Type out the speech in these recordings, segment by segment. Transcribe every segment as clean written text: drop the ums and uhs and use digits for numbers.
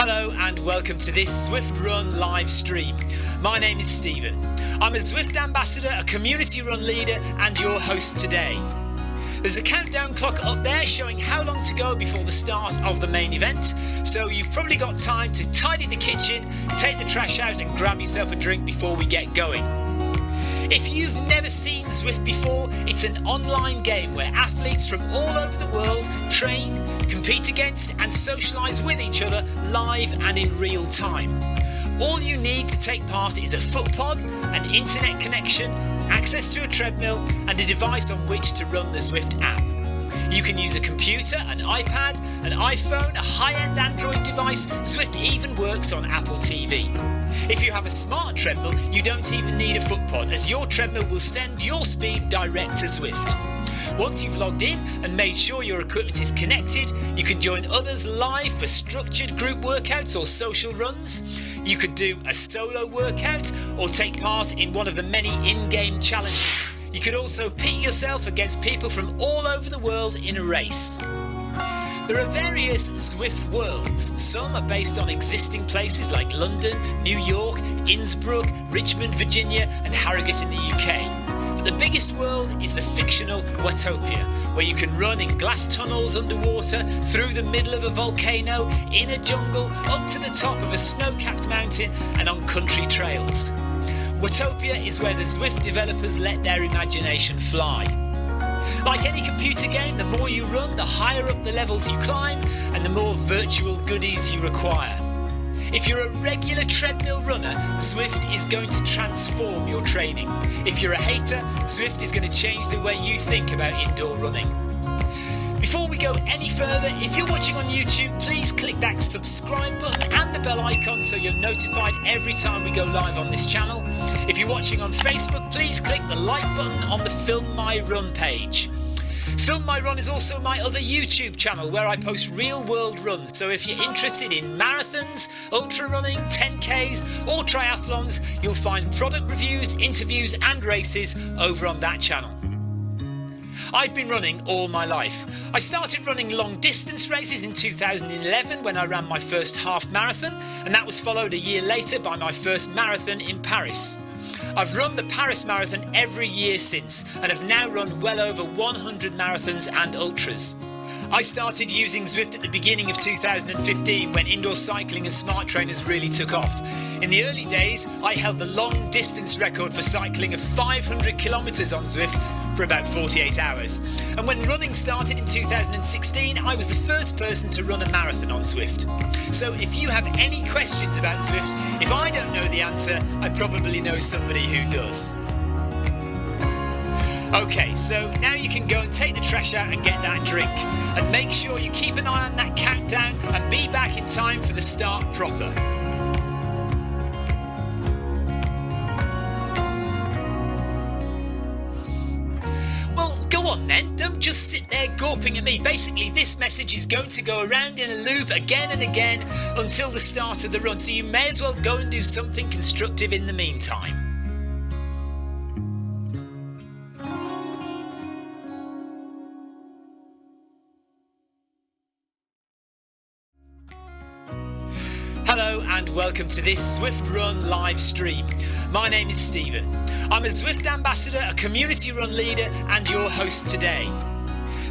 Hello and welcome to this Zwift Run live stream. My name is Stephen. I'm a Zwift ambassador, a community run leader and your host today. There's a countdown clock up there showing how long to go before the start of the main event, so you've probably got time to tidy the kitchen, take the trash out and grab yourself a drink before we get going. If you've never seen Zwift before, it's an online game where athletes from all over the world train, compete against and socialise with each other live and in real time. All you need to take part is a foot pod, an internet connection, access to a treadmill and a device on which to run the Zwift app. You can use a computer, an iPad, an iPhone, a high-end Android device. Zwift even works on Apple TV. If you have a smart treadmill, you don't even need a foot pod, as your treadmill will send your speed direct to Zwift. Once you've logged in and made sure your equipment is connected, you can join others live for structured group workouts or social runs. You could do a solo workout or take part in one of the many in-game challenges. You could also pit yourself against people from all over the world in a race. There are various Zwift worlds. Some are based on existing places like London, New York, Innsbruck, Richmond, Virginia and Harrogate in the UK. But the biggest world is the fictional Watopia, where you can run in glass tunnels underwater, through the middle of a volcano, in a jungle, up to the top of a snow-capped mountain and on country trails. Watopia is where the Zwift developers let their imagination fly. Like any computer game, the more you run, the higher up the levels you climb and the more virtual goodies you require. If you're a regular treadmill runner, Zwift is going to transform your training. If you're a hater, Zwift is going to change the way you think about indoor running. Before we go any further, if you're watching on YouTube, please click that subscribe button and the bell icon so you're notified every time we go live on this channel. If you're watching on Facebook, please click the like button on the Film My Run page. Film My Run is also my other YouTube channel where I post real world runs, so if you're interested in marathons, ultra running, 10Ks or triathlons, you'll find product reviews, interviews and races over on that channel. I've been running all my life. I started running long distance races in 2011 when I ran my first half marathon, and that was followed a year later by my first marathon in Paris. I've run the Paris Marathon every year since and have now run well over 100 marathons and ultras. I started using Zwift at the beginning of 2015 when indoor cycling and smart trainers really took off. In the early days, I held the long distance record for cycling of 500 kilometres on Zwift for about 48 hours. And when running started in 2016, I was the first person to run a marathon on Zwift. So if you have any questions about Zwift, if I don't know the answer, I probably know somebody who does. Okay, so now you can go and take the trash out and get that drink. And make sure you keep an eye on that countdown and be back in time for the start proper. Well, go on then, don't just sit there gawping at me. Basically, this message is going to go around in a loop again and again until the start of the run, so you may as well go and do something constructive in the meantime. Hello and welcome to this Zwift Run live stream. My name is Stephen. I'm a Zwift ambassador, a community run leader and your host today.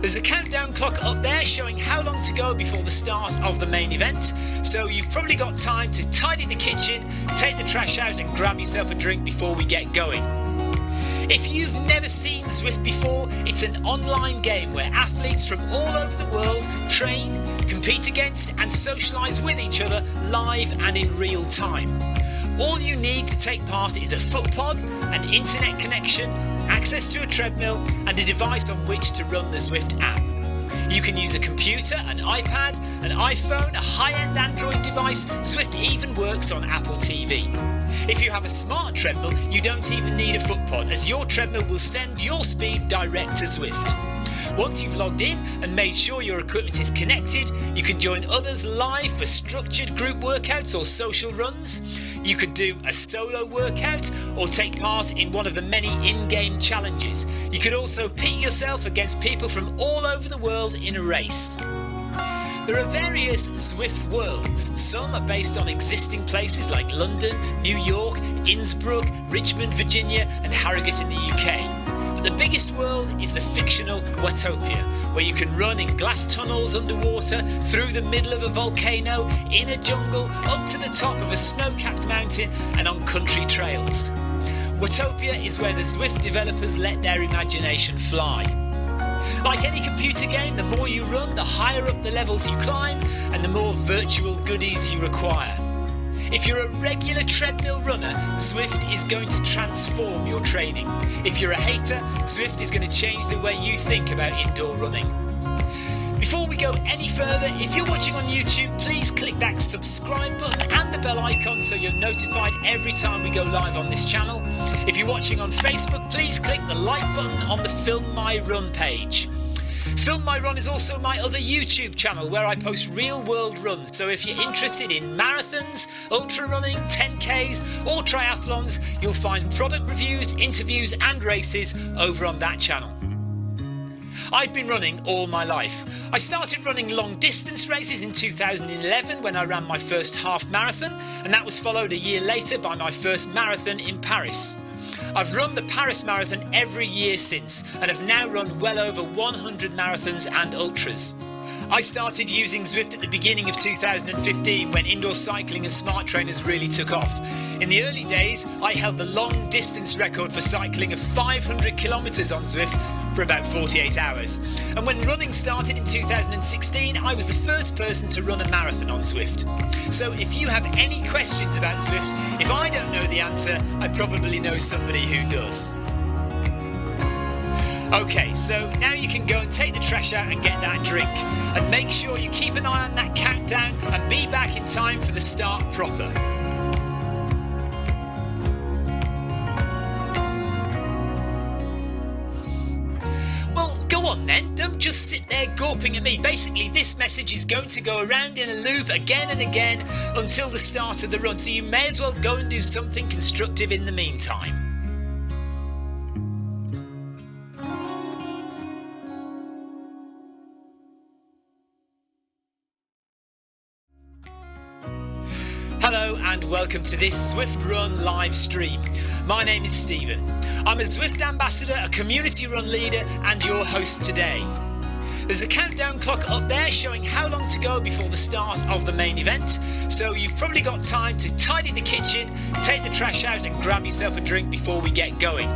There's a countdown clock up there showing how long to go before the start of the main event, so you've probably got time to tidy the kitchen, take the trash out and grab yourself a drink before we get going. If you've never seen Zwift before, it's an online game where athletes from all over the world train, compete against and socialise with each other live and in real time. All you need to take part is a foot pod, an internet connection, access to a treadmill and a device on which to run the Zwift app. You can use a computer, an iPad, an iPhone, a high-end Android device. Zwift even works on Apple TV. If you have a smart treadmill, you don't even need a foot pod, as your treadmill will send your speed direct to Zwift. Once you've logged in and made sure your equipment is connected, you can join others live for structured group workouts or social runs. You could do a solo workout or take part in one of the many in-game challenges. You could also pit yourself against people from all over the world in a race. There are various Zwift worlds. Some are based on existing places like London, New York, Innsbruck, Richmond, Virginia and Harrogate in the UK. But the biggest world is the fictional Watopia, where you can run in glass tunnels underwater, through the middle of a volcano, in a jungle, up to the top of a snow-capped mountain and on country trails. Watopia is where the Zwift developers let their imagination fly. Like any computer game, the more you run, the higher up the levels you climb and the more virtual goodies you require. If you're a regular treadmill runner, Zwift is going to transform your training. If you're a hater, Zwift is going to change the way you think about indoor running. Before we go any further, if you're watching on YouTube, please click that subscribe button and the bell icon so you're notified every time we go live on this channel. If you're watching on Facebook, please click the like button on the Film My Run page. Film My Run is also my other YouTube channel where I post real world runs, so if you're interested in marathons, ultra running, 10Ks or triathlons, you'll find product reviews, interviews and races over on that channel. I've been running all my life. I started running long distance races in 2011 when I ran my first half marathon, and that was followed a year later by my first marathon in Paris. I've run the Paris Marathon every year since and have now run well over 100 marathons and ultras. I started using Zwift at the beginning of 2015 when indoor cycling and smart trainers really took off. In the early days, I held the long distance record for cycling of 500 kilometres on Zwift for about 48 hours. And when running started in 2016, I was the first person to run a marathon on Zwift. So if you have any questions about Zwift, if I don't know the answer, I probably know somebody who does. Okay, so now you can go and take the trash out and get that drink. And make sure you keep an eye on that countdown and be back in time for the start proper. Well, go on then, don't just sit there gawping at me. Basically, this message is going to go around in a loop again and again until the start of the run, so you may as well go and do something constructive in the meantime. Hello and welcome to this Zwift Run live stream. My name is Stephen. I'm a Zwift ambassador, a community run leader and your host today. There's a countdown clock up there showing how long to go before the start of the main event, so you've probably got time to tidy the kitchen, take the trash out and grab yourself a drink before we get going.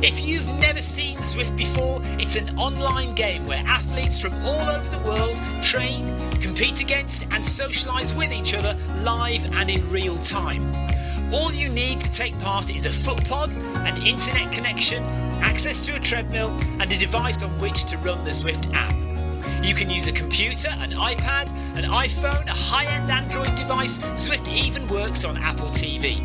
If you've never seen Zwift before, it's an online game where athletes from all over the world train, compete against and socialise with each other live and in real time. All you need to take part is a foot pod, an internet connection, access to a treadmill and a device on which to run the Zwift app. You can use a computer, an iPad, an iPhone, a high-end Android device. Zwift even works on Apple TV.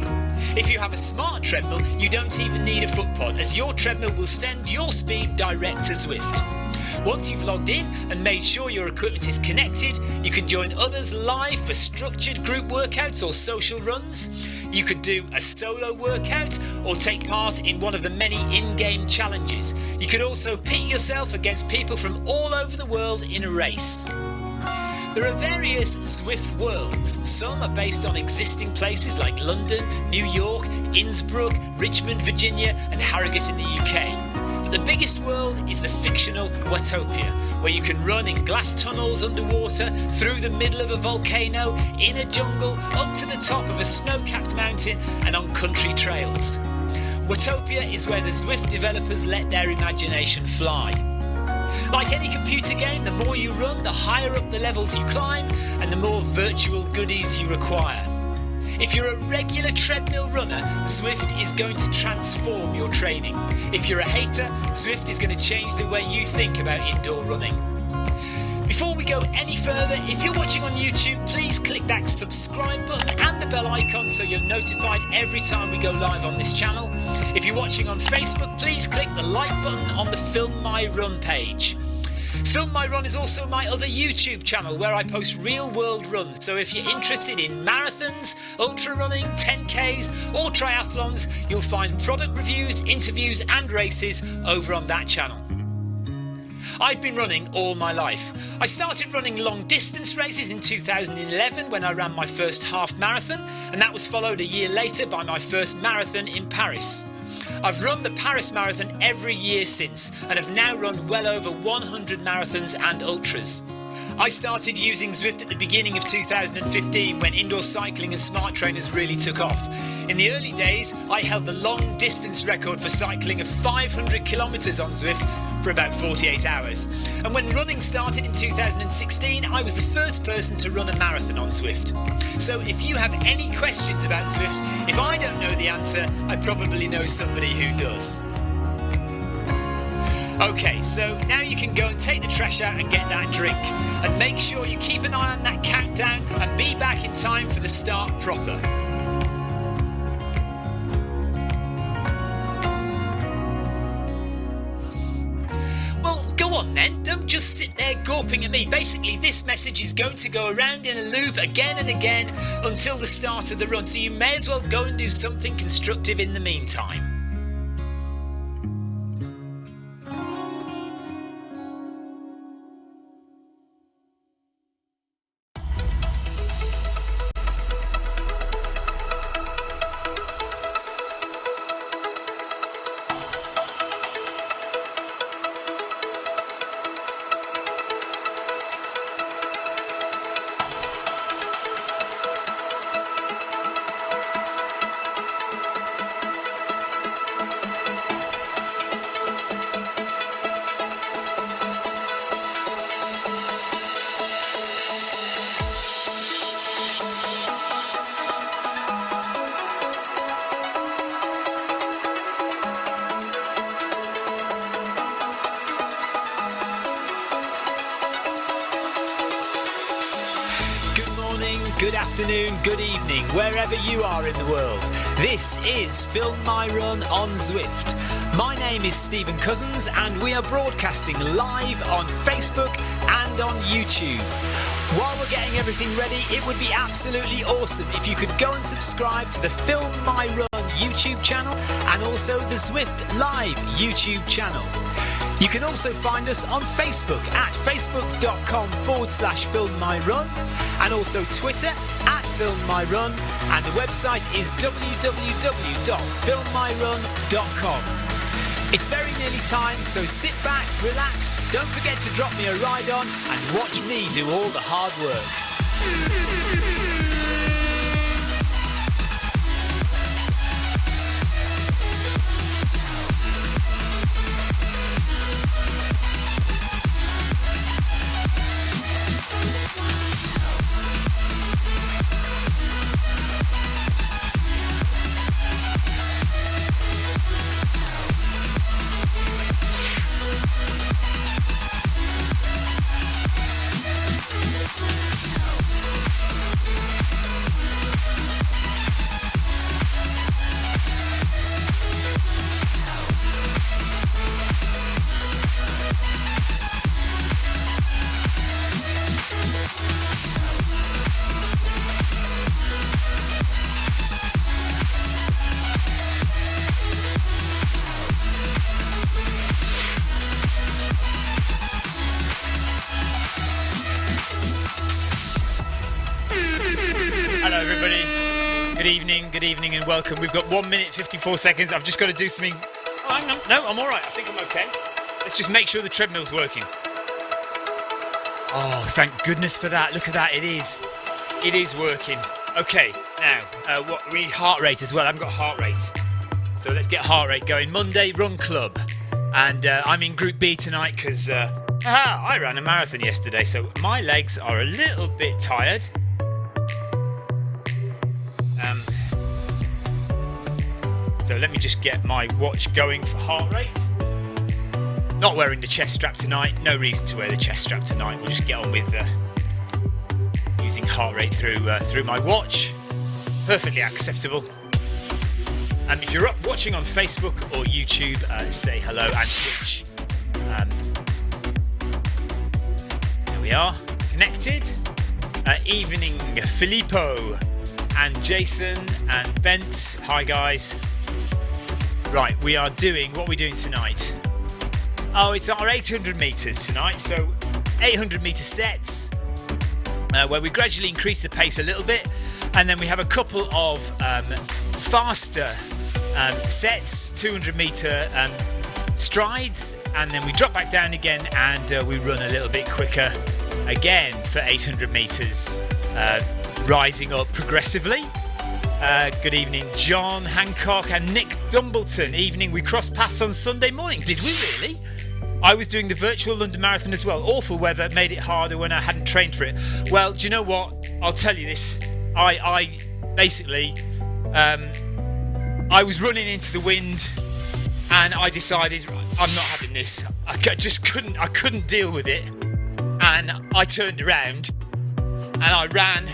If you have a smart treadmill, you don't even need a foot pod, as your treadmill will send your speed direct to Zwift. Once you've logged in and made sure your equipment is connected, you can join others live for structured group workouts or social runs. You could do a solo workout or take part in one of the many in-game challenges. You could also pit yourself against people from all over the world in a race. There are various Zwift worlds. Some are based on existing places like London, New York, Innsbruck, Richmond, Virginia and Harrogate in the UK. But the biggest world is the fictional Watopia, where you can run in glass tunnels underwater, through the middle of a volcano, in a jungle, up to the top of a snow-capped mountain and on country trails. Watopia is where the Zwift developers let their imagination fly. Like any computer game, the more you run, the higher up the levels you climb and the more virtual goodies you require. If you're a regular treadmill runner, Zwift is going to transform your training. If you're a hater, Zwift is going to change the way you think about indoor running. Before we go any further, if you're watching on YouTube, please click that subscribe button and the bell icon so you're notified every time we go live on this channel. If you're watching on Facebook, please click the like button on the Film My Run page. Film My Run is also my other YouTube channel where I post real world runs, so if you're interested in marathons, ultra running, 10Ks or triathlons, you'll find product reviews, interviews and races over on that channel. I've been running all my life. I started running long distance races in 2011 when I ran my first half marathon, and that was followed a year later by my first marathon in Paris. I've run the Paris Marathon every year since and have now run well over 100 marathons and ultras. I started using Zwift at the beginning of 2015 when indoor cycling and smart trainers really took off. In the early days, I held the long distance record for cycling of 500 kilometres on Zwift for about 48 hours. And when running started in 2016, I was the first person to run a marathon on Zwift. So if you have any questions about Zwift, if I don't know the answer, I probably know somebody who does. Okay, so now you can go and take the trash out and get that drink. And make sure you keep an eye on that countdown and be back in time for the start proper. Well, go on then, don't just sit there gawping at me. Basically, this message is going to go around in a loop again and again until the start of the run, so you may as well go and do something constructive in the meantime. Good afternoon, good evening, wherever you are in the world. This is Film My Run on Zwift. My name is Stephen Cousins and we are broadcasting live on Facebook and on YouTube. While we're getting everything ready, it would be absolutely awesome if you could go and subscribe to the Film My Run YouTube channel and also the Zwift Live YouTube channel. You can also find us on Facebook at facebook.com/filmmyrun and also Twitter at filmmyrun, and the website is www.filmmyrun.com. It's very nearly time, so sit back, relax, don't forget to drop me a ride on and watch me do all the hard work. Hello everybody, good evening and welcome. We've got 1 minute 54 seconds. I've just got to do something. Oh, hang on. No, I'm alright, I think I'm okay. Let's just make sure the treadmill's working. Oh, thank goodness for that. Look at that, it is working. Okay, now, we need heart rate as well. I haven't got heart rate. So let's get heart rate going. Monday Run Club. And I'm in Group B tonight because I ran a marathon yesterday, so my legs are a little bit tired. So let me just get my watch going for heart rate. Not wearing the chest strap tonight. No reason to wear the chest strap tonight. We'll just get on with using heart rate through my watch. Perfectly acceptable. If you're up watching on Facebook or YouTube, say hello, and Twitch. There we are, connected. Evening, Filippo and Jason and Bent. Hi guys. Right, what are we doing tonight? Oh, it's our 800 metres tonight, so 800 metre sets, where we gradually increase the pace a little bit, and then we have a couple of faster sets, 200 metre strides, and then we drop back down again and we run a little bit quicker again for 800 metres, rising up progressively. Good evening, John Hancock and Nick Dumbleton. Evening, we crossed paths on Sunday morning. Did we really? I was doing the virtual London Marathon as well. Awful weather made it harder when I hadn't trained for it. Well, do you know what? I'll tell you this. I basically, I was running into the wind, and I decided I'm not having this. I couldn't deal with it, and I turned around and I ran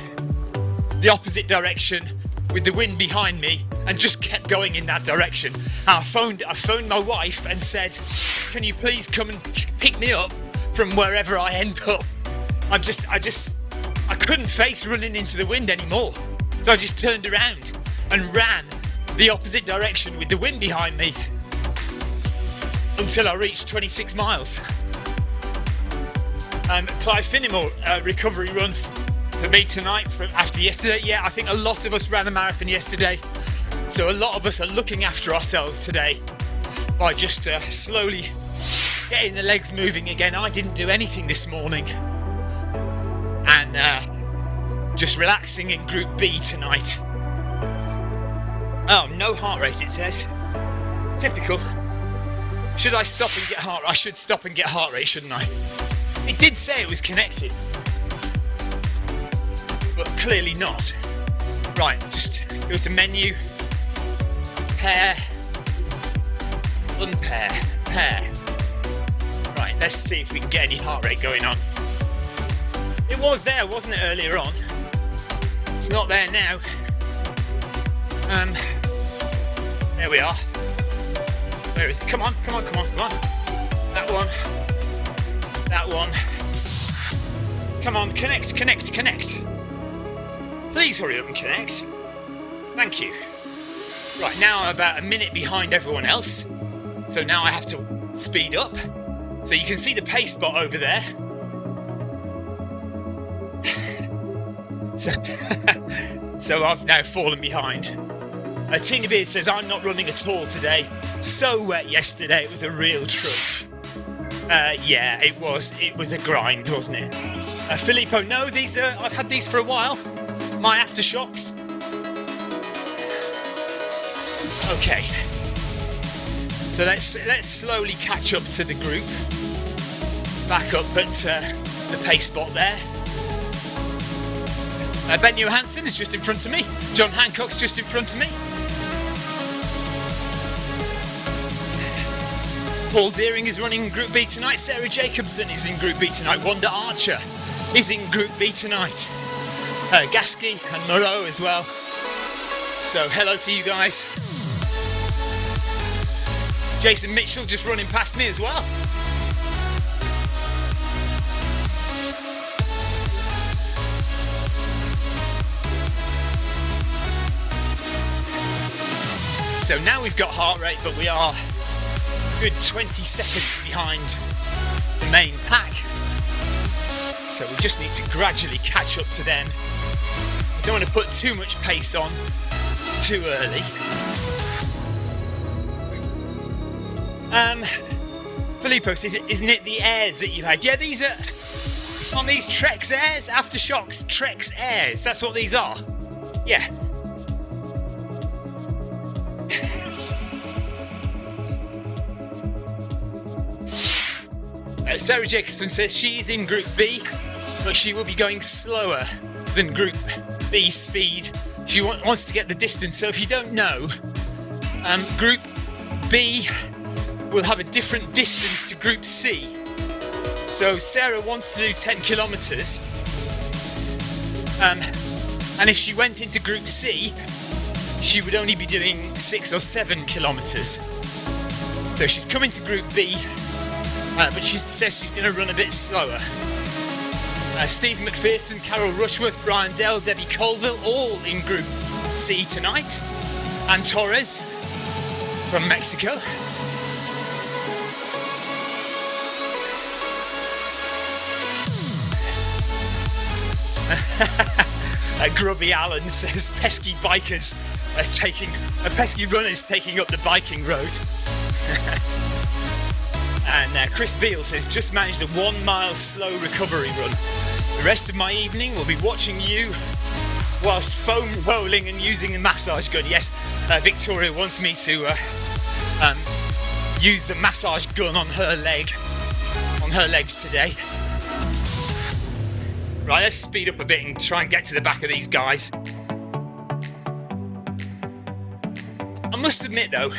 the opposite direction with the wind behind me and just kept going in that direction. And I phoned my wife and said, can you please come and pick me up from wherever I end up? I couldn't face running into the wind anymore. So I just turned around and ran the opposite direction with the wind behind me until I reached 26 miles. Clive Finnemore, recovery run for me tonight after yesterday. Yeah, I think a lot of us ran a marathon yesterday, so a lot of us are looking after ourselves today by just slowly getting the legs moving again. I didn't do anything this morning, and just relaxing in Group B tonight. Oh, no heart rate, it says. Typical. Should I stop and get heart rate? I should stop and get heart rate, shouldn't I? It did say it was connected, but clearly not. Right, just go to menu, pair, unpair, pair. Right, let's see if we can get any heart rate going on. It was there, wasn't it, earlier on? It's not there now. There we are. Where is it? Come on, come on, come on, come on. That one. That one. Come on, connect, connect, connect. Please hurry up and connect. Thank you. Right, now I'm about a minute behind everyone else. So now I have to speed up. So you can see the pace bot over there. So I've now fallen behind. Tina Beard says, I'm not running at all today. So wet yesterday, it was a real trudge. Yeah, it was a grind, wasn't it? Filippo, no, I've had these for a while. My aftershocks. Okay. So let's slowly catch up to the group. Back up at the pace spot there. Ben Johansson is just in front of me. John Hancock's just in front of me. Paul Deering is running Group B tonight. Sarah Jacobson is in Group B tonight. Wanda Archer is in Group B tonight. Gasky and Moreau as well. So hello to you guys. Jason Mitchell just running past me as well. So now we've got heart rate, but we are good 20 seconds behind the main pack. So we just need to gradually catch up to them. We don't want to put too much pace on too early. Filippo says, isn't it the airs that you had? Yeah, these are on these Trex airs, Aftershocks Trex airs. That's what these are. Yeah. Sarah Jacobson says she's in Group B, but she will be going slower than Group B speed. She wants to get the distance. So if you don't know, Group B will have a different distance to Group C. So Sarah wants to do 10 kilometres, and if she went into Group C, she would only be doing 6 or 7 kilometres. So she's coming to Group B, but she says she's going to run a bit slower. Stephen McPherson, Carol Rushworth, Brian Dell, Debbie Colville, all in Group C tonight. And Torres from Mexico. Grubby Allen says pesky bikers pesky runners taking up the biking road. And Chris Beale says just managed a 1 mile slow recovery run. The rest of my evening will be watching you whilst foam rolling and using a massage gun. Yes, Victoria wants me to use the massage gun on her legs today. Right, let's speed up a bit and try and get to the back of these guys. I must admit though,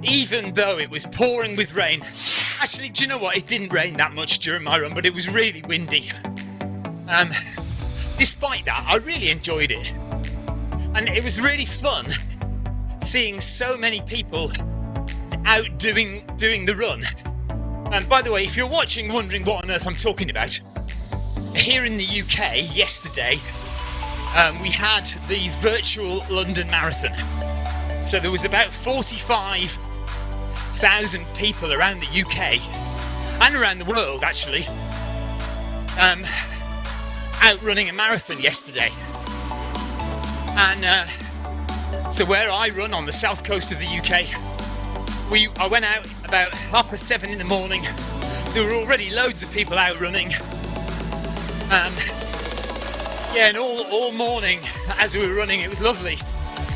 even though it was pouring with rain, actually, do you know what? It didn't rain that much during my run, but it was really windy. Despite that, I really enjoyed it. And it was really fun seeing so many people out doing the run. And by the way, if you're watching wondering what on earth I'm talking about, here in the UK yesterday, we had the virtual London Marathon. So there was about 45,000 people around the UK and around the world actually out running a marathon yesterday. And so where I run on the south coast of the UK, I went out about 7:30 in the morning. There were already loads of people out running. And all morning as we were running, it was lovely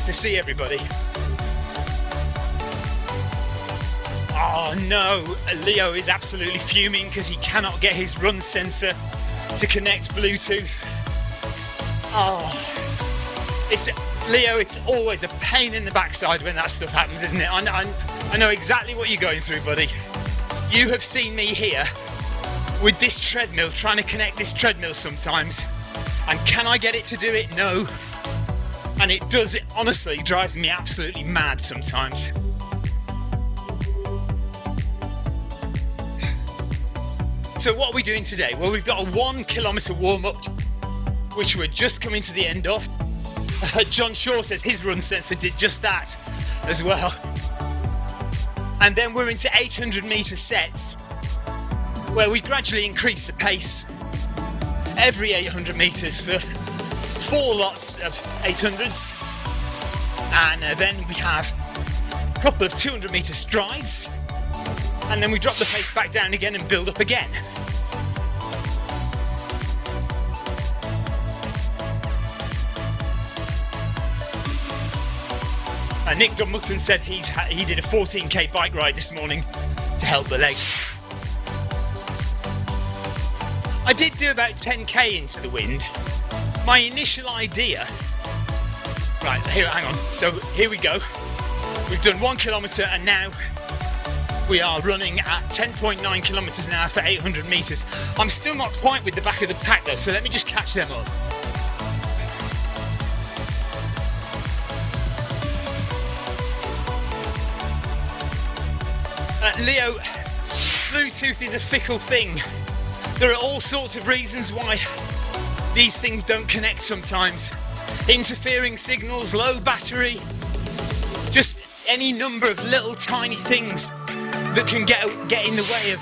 to see everybody. Oh no, Leo is absolutely fuming because he cannot get his run sensor to connect Bluetooth. Oh, Leo, it's always a pain in the backside when that stuff happens, isn't it? I know exactly what you're going through, buddy. You have seen me here with this treadmill, trying to connect this treadmill sometimes. And can I get it to do it? No. And it does, it honestly drives me absolutely mad sometimes. So what are we doing today? Well, we've got a 1 kilometre warm-up, which we're just coming to the end of. John Shaw says his run sensor did just that as well. And then we're into 800 metre sets, where we gradually increase the pace every 800 metres for 4 lots of 800s. And then we have a couple of 200 metre strides. And then we drop the pace back down again and build up again. Nick Dumbleton said he did a 14k bike ride this morning to help the legs. I did do about 10k into the wind. My initial idea... Right, here, hang on. So here we go. We've done 1 kilometre and now we are running at 10.9 kilometres an hour for 800 metres. I'm still not quite with the back of the pack though, so let me just catch them up. Leo, Bluetooth is a fickle thing. There are all sorts of reasons why these things don't connect sometimes. Interfering signals, low battery, just any number of little tiny things that can get in the way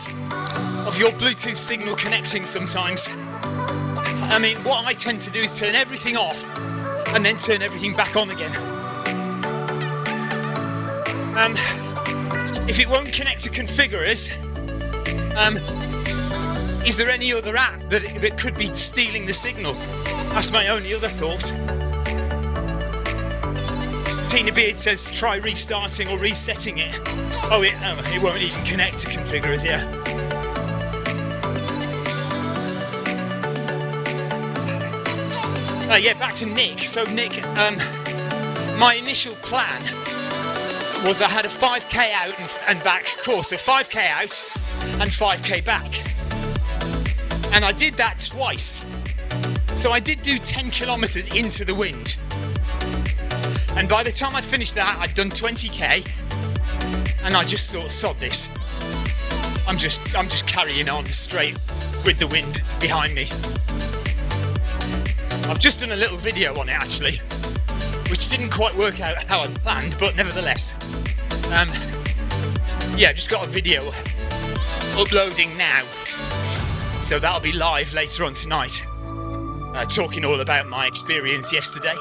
of your Bluetooth signal connecting sometimes. I mean, what I tend to do is turn everything off and then turn everything back on again. If it won't connect to configurers, is there any other app that could be stealing the signal? That's my only other thought. Tina Beard says try restarting or resetting it. Oh, it won't even connect to configurers, yeah. Yeah, back to Nick. So Nick, my initial plan was I had a 5k out and back course, so 5k out and 5k back. And I did that twice. So I did do 10 kilometres into the wind. And by the time I'd finished that, I'd done 20k, and I just thought, sod this. I'm just carrying on straight with the wind behind me. I've just done a little video on it actually, which didn't quite work out how I planned, but nevertheless. Yeah, I've just got a video uploading now, so that'll be live later on tonight. talking all about my experience yesterday.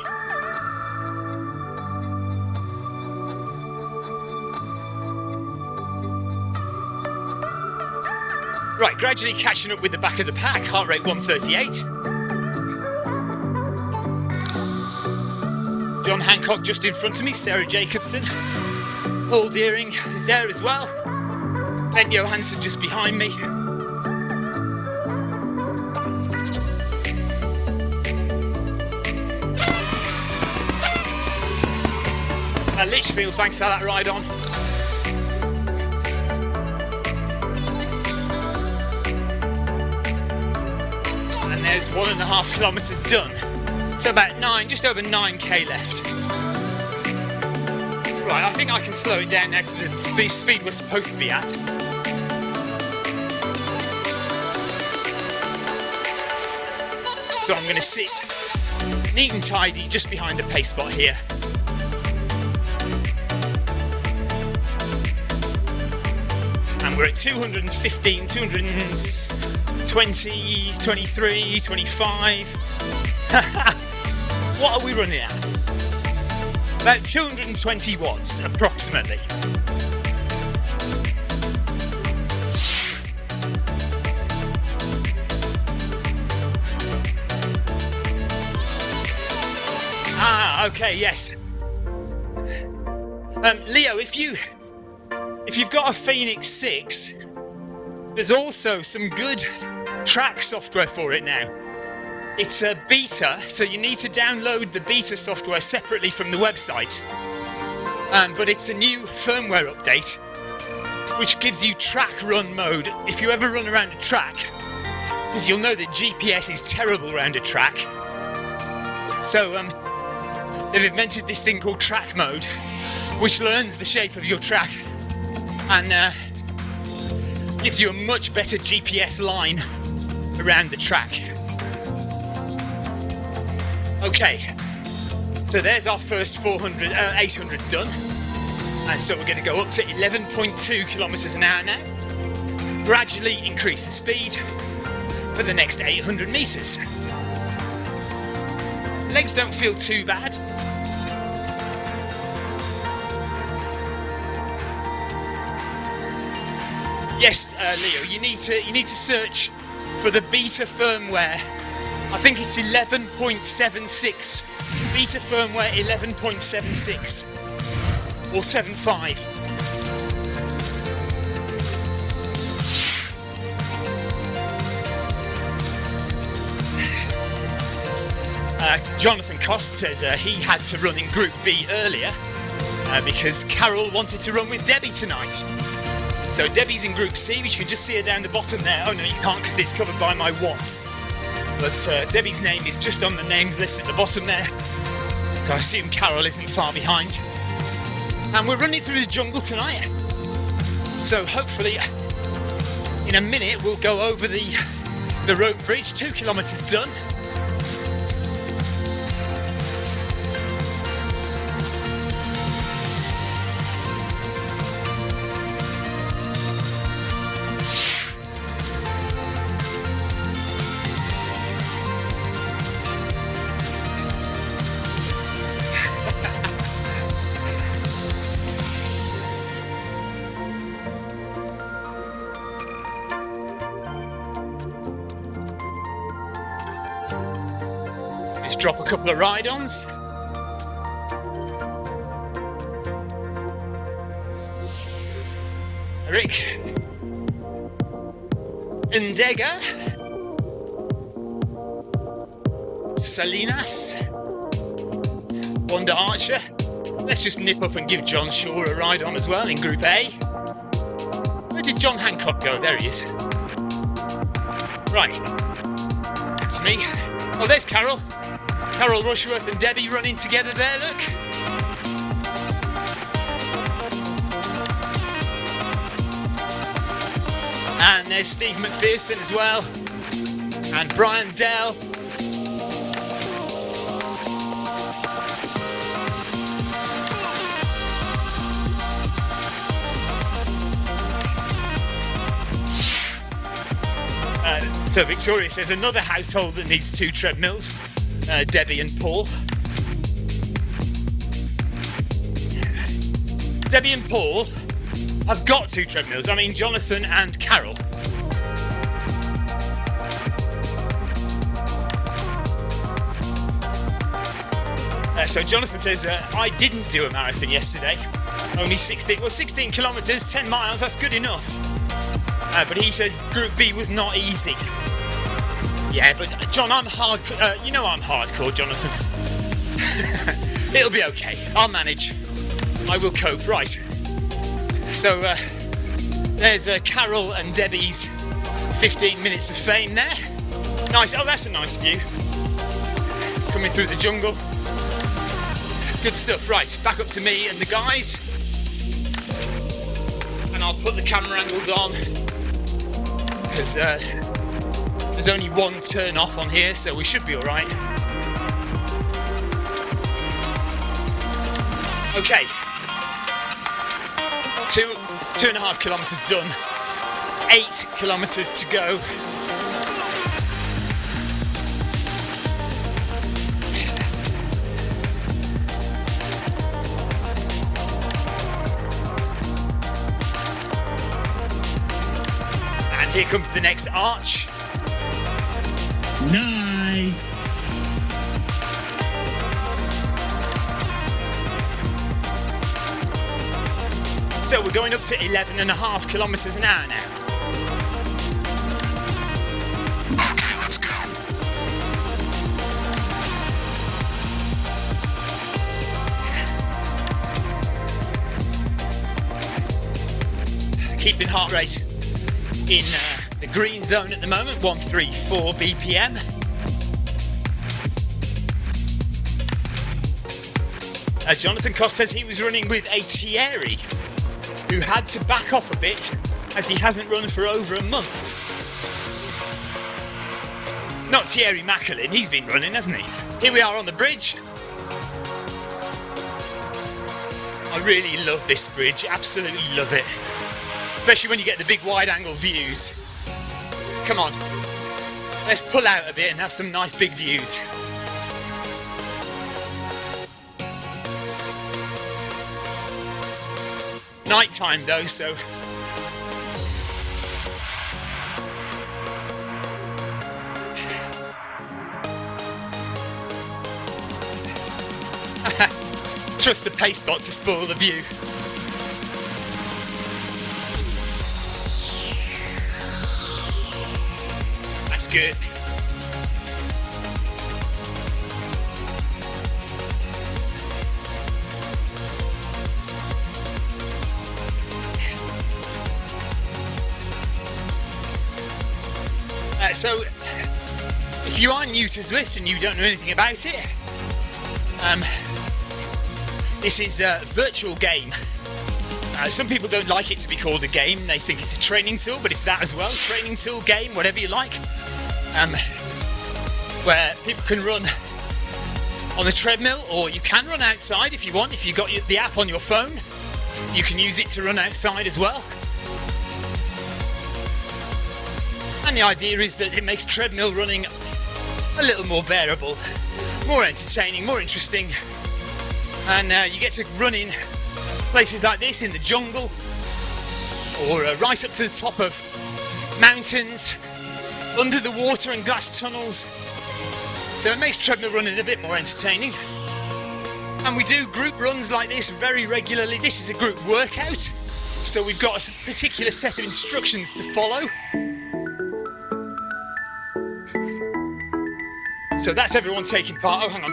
Right, gradually catching up with the back of the pack, heart rate 138. John Hancock just in front of me, Sarah Jacobson. Paul Deering is there as well. Ben Johansson just behind me. Lichfield, thanks for that ride on. And there's 1.5 kilometres done. So about just over 9k left. Right, I think I can slow it down now to the speed we're supposed to be at. So I'm going to sit neat and tidy just behind the pace spot here. And we're at 215, 220, 23, 25. What are we running at? About 220 watts, approximately. Okay, yes. Leo, if you've got a Phoenix 6, there's also some good track software for it now. It's a beta, so you need to download the beta software separately from the website. But it's a new firmware update, which gives you track run mode if you ever run around a track, because you'll know that GPS is terrible around a track. So they've invented this thing called track mode, which learns the shape of your track and gives you a much better GPS line around the track. Okay, so there's our first 800 done. And so we're going to go up to 11.2 kilometres an hour now. Gradually increase the speed for the next 800 metres. Legs don't feel too bad. Yes, Leo, you need to search for the beta firmware. I think it's 11.76. Beta firmware 11.76 or 75. Jonathan Cost says he had to run in Group B earlier because Carol wanted to run with Debbie tonight. So Debbie's in Group C, which you can just see her down the bottom there. Oh no, you can't because it's covered by my watts. But Debbie's name is just on the names list at the bottom there. So I assume Carol isn't far behind. And we're running through the jungle tonight. So hopefully in a minute we'll go over the rope bridge, 2 kilometres done. Drop a couple of ride-ons. Eric. Ndega. Salinas. Wanda Archer. Let's just nip up and give John Shaw a ride-on as well in Group A. Where did John Hancock go? There he is. Right. That's me. Oh, there's Carol. Carol Rushworth and Debbie running together there, look. And there's Steve McPherson as well. And Brian Dell. So Victoria says another household that needs 2 treadmills, Debbie and Paul. Debbie and Paul have got 2 treadmills. I mean, Jonathan and Carol. So Jonathan says, I didn't do a marathon yesterday. Only 16 kilometres, 10 miles, that's good enough. But he says Group B was not easy. Yeah, but John, I'm hardcore. You know I'm hardcore, Jonathan. It'll be okay. I'll manage. I will cope. Right. So there's Carol and Debbie's 15 minutes of fame there. Nice. Oh, that's a nice view. Coming through the jungle. Good stuff. Right, back up to me and the guys. And I'll put the camera angles on because there's only one turn off on here, so we should be all right. Okay. 2.5 kilometres done. 8 kilometres to go. And here comes the next arch. Nice. So we're going up to 11.5 kilometres an hour now. Okay, let's go. Keeping heart rate in the green zone at the moment, 134 BPM. Jonathan Cost says he was running with a Thierry who had to back off a bit as he hasn't run for over a month. Not Thierry Macklin, he's been running, hasn't he? Here we are on the bridge. I really love this bridge, absolutely love it. Especially when you get the big wide angle views. Come on, let's pull out a bit and have some nice big views. Night time though, so trust the pace bot to spoil the view. That's good. So, if you are new to Zwift and you don't know anything about it, this is a virtual game. Some people don't like it to be called a game, they think it's a training tool, but it's that as well, training tool, game, whatever you like, where people can run on the treadmill, or you can run outside if you want. If you've got the app on your phone, you can use it to run outside as well. And the idea is that it makes treadmill running a little more bearable, more entertaining, more interesting. And you get to run in places like this in the jungle, or right up to the top of mountains, under the water and glass tunnels. So it makes treadmill running a bit more entertaining. And we do group runs like this very regularly. This is a group workout, so we've got a particular set of instructions to follow. So that's everyone taking part. Oh, hang on.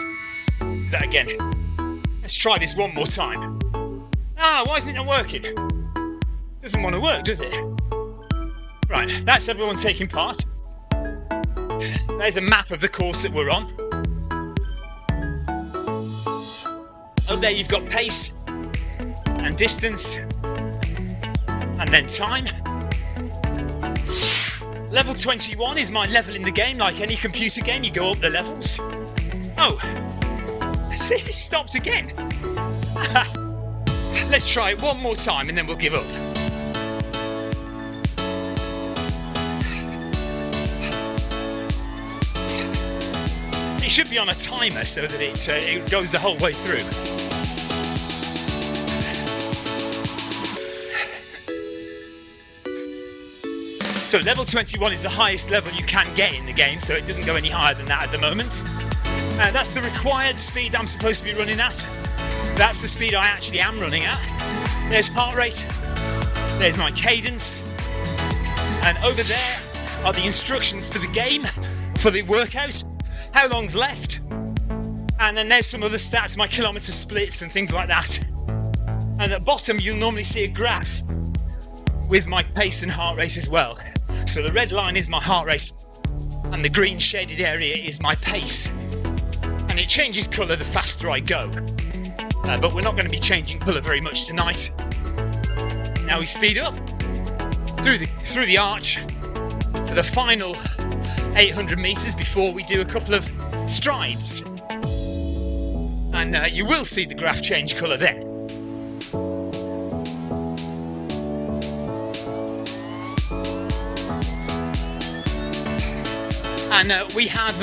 That again. Let's try this one more time. Ah, why isn't it not working? Doesn't want to work, does it? Right, that's everyone taking part. There's a map of the course that we're on. Up there you've got pace and distance and then time. Level 21 is my level in the game. Like any computer game, you go up the levels. Oh, see, it stopped again. Let's try it one more time and then we'll give up. should be on a timer so that it goes the whole way through. So level 21 is the highest level you can get in the game, so it doesn't go any higher than that at the moment. That's the required speed I'm supposed to be running at. That's the speed I actually am running at. There's heart rate, there's my cadence, and over there are the instructions for the game, for the workout, how long's left, and then there's some other stats, my kilometre splits and things like that. And at the bottom you'll normally see a graph with my pace and heart rate as well. So the red line is my heart rate and the green shaded area is my pace. And it changes colour the faster I go. But we're not going to be changing colour very much tonight. Now we speed up through the arch for the final 800 metres before we do a couple of strides. And you will see the graph change colour then. And we have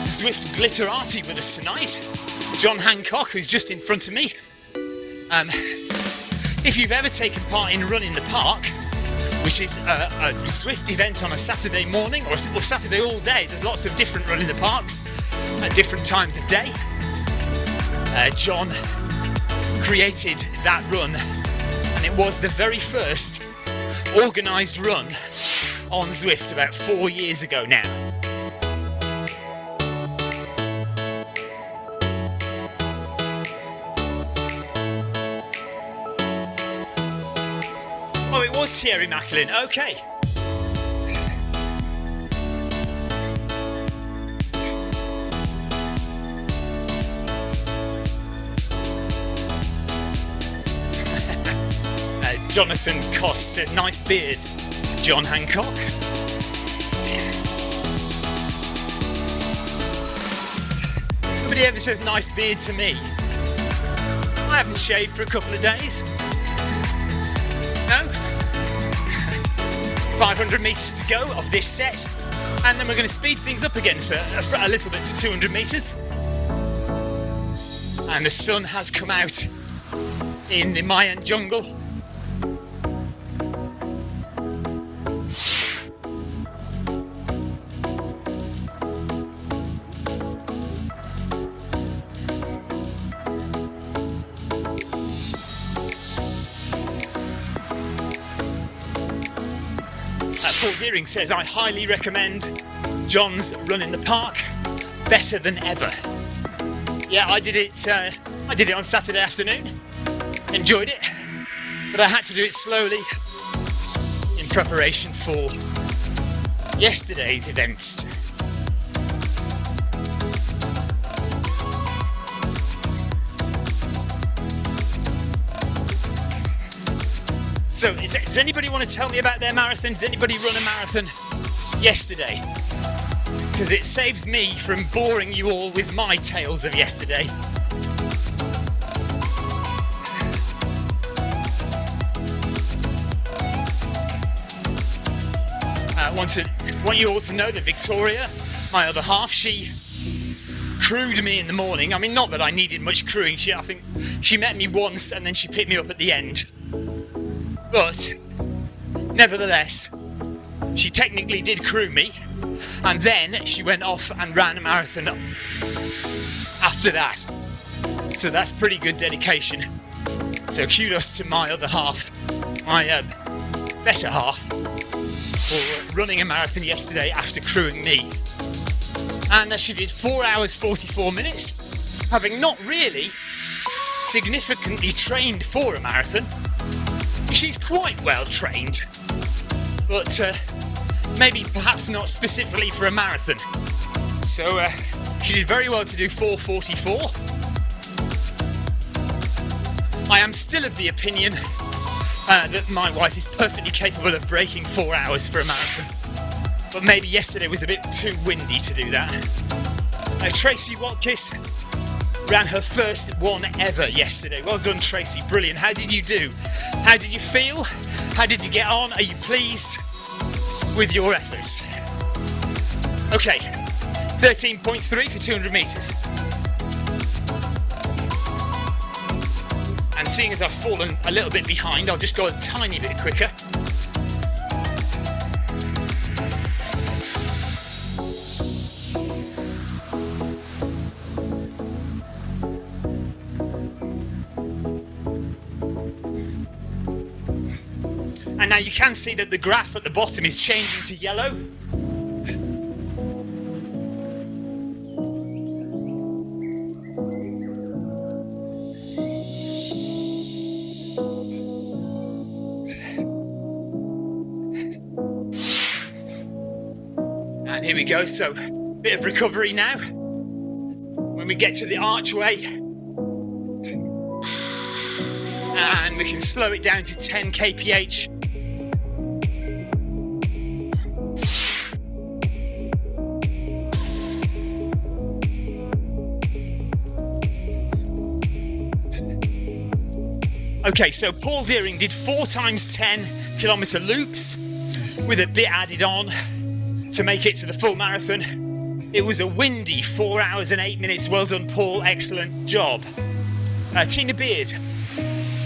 Zwift Glitterati with us tonight. John Hancock, who's just in front of me. If you've ever taken part in Run in the Park, which is a Zwift event on a Saturday morning or Saturday all day, there's lots of different Run in the Parks at different times of day. John created that run, and it was the very first organised run on Zwift about 4 years ago now. Oh, it was Thierry Macklin, okay. Jonathan Cost says, nice beard to John Hancock. Nobody ever says nice beard to me. I haven't shaved for a couple of days. No? 500 metres to go of this set, and then we're going to speed things up again for a little bit for 200 metres. And the sun has come out in the Mayan jungle. Paul Deering says, I highly recommend John's Run in the Park, better than ever. Yeah, I did it on Saturday afternoon, enjoyed it, but I had to do it slowly in preparation for yesterday's events. So, does anybody want to tell me about their marathon? Did anybody run a marathon yesterday? Because it saves me from boring you all with my tales of yesterday. I want you all to know that Victoria, my other half, she crewed me in the morning. I mean, not that I needed much crewing. I think she met me once and then she picked me up at the end. But, nevertheless, she technically did crew me, and then she went off and ran a marathon after that. So that's pretty good dedication. So kudos to my other half, my better half, for running a marathon yesterday after crewing me. And she did 4 hours 44 minutes, having not really significantly trained for a marathon. She's quite well trained, but maybe perhaps not specifically for a marathon. So she did very well to do 4:44. I am still of the opinion that my wife is perfectly capable of breaking 4 hours for a marathon, but maybe yesterday was a bit too windy to do that. Tracy Watkins ran her first one ever yesterday. Well done, Tracy. Brilliant. How did you do? How did you feel? How did you get on? Are you pleased with your efforts? Okay, 13.3 for 200 metres. And seeing as I've fallen a little bit behind, I'll just go a tiny bit quicker. And now you can see that the graph at the bottom is changing to yellow. And here we go, so bit of recovery now. When we get to the archway, and we can slow it down to 10 kph. Okay, so Paul Deering did 4 times 10 kilometre loops with a bit added on to make it to the full marathon. It was a windy 4 hours and 8 minutes. Well done, Paul. Excellent job. Tina Beard.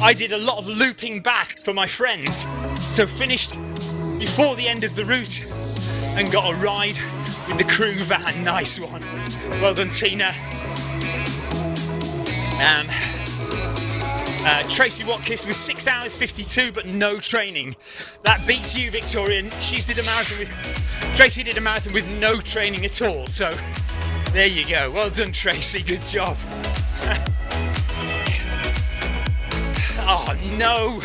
I did a lot of looping back for my friends, so finished before the end of the route and got a ride with the crew van. Nice one. Well done, Tina. Tracy Watkins was 6 hours 52, but no training. That beats you, Victoria. Tracy did a marathon with no training at all. So there you go. Well done, Tracy. Good job. Oh no.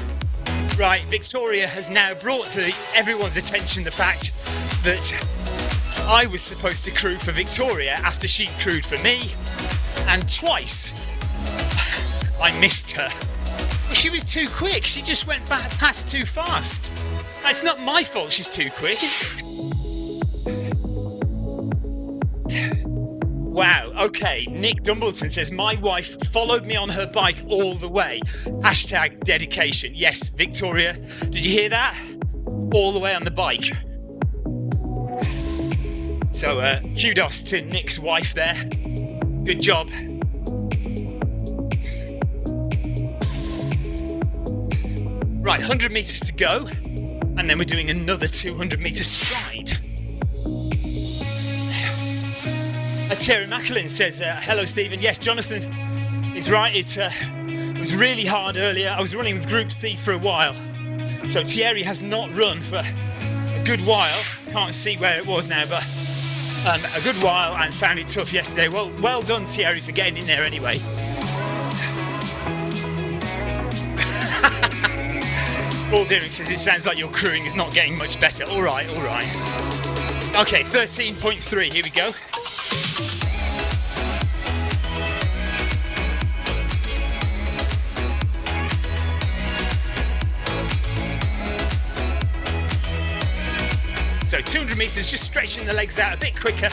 Right, Victoria has now brought to everyone's attention the fact that I was supposed to crew for Victoria after she crewed for me, and twice I missed her. Well, she was too quick. She just went past too fast. It's not my fault she's too quick. Wow, okay. Nick Dumbleton says, my wife followed me on her bike all the way. Hashtag dedication. Yes, Victoria, did you hear that? All the way on the bike. So kudos to Nick's wife there. Good job. Right, 100 metres to go, and then we're doing another 200 metre stride. Terry Macklin says, hello Stephen. Yes, Jonathan is right. It was really hard earlier. I was running with Group C for a while. So Thierry has not run for a good while. Can't see where it was now, but a good while, and found it tough yesterday. Well done, Thierry, for getting in there anyway. Paul Deering says, it sounds like your crewing is not getting much better. All right. Okay, 13.3, here we go. So 200 metres, just stretching the legs out a bit quicker.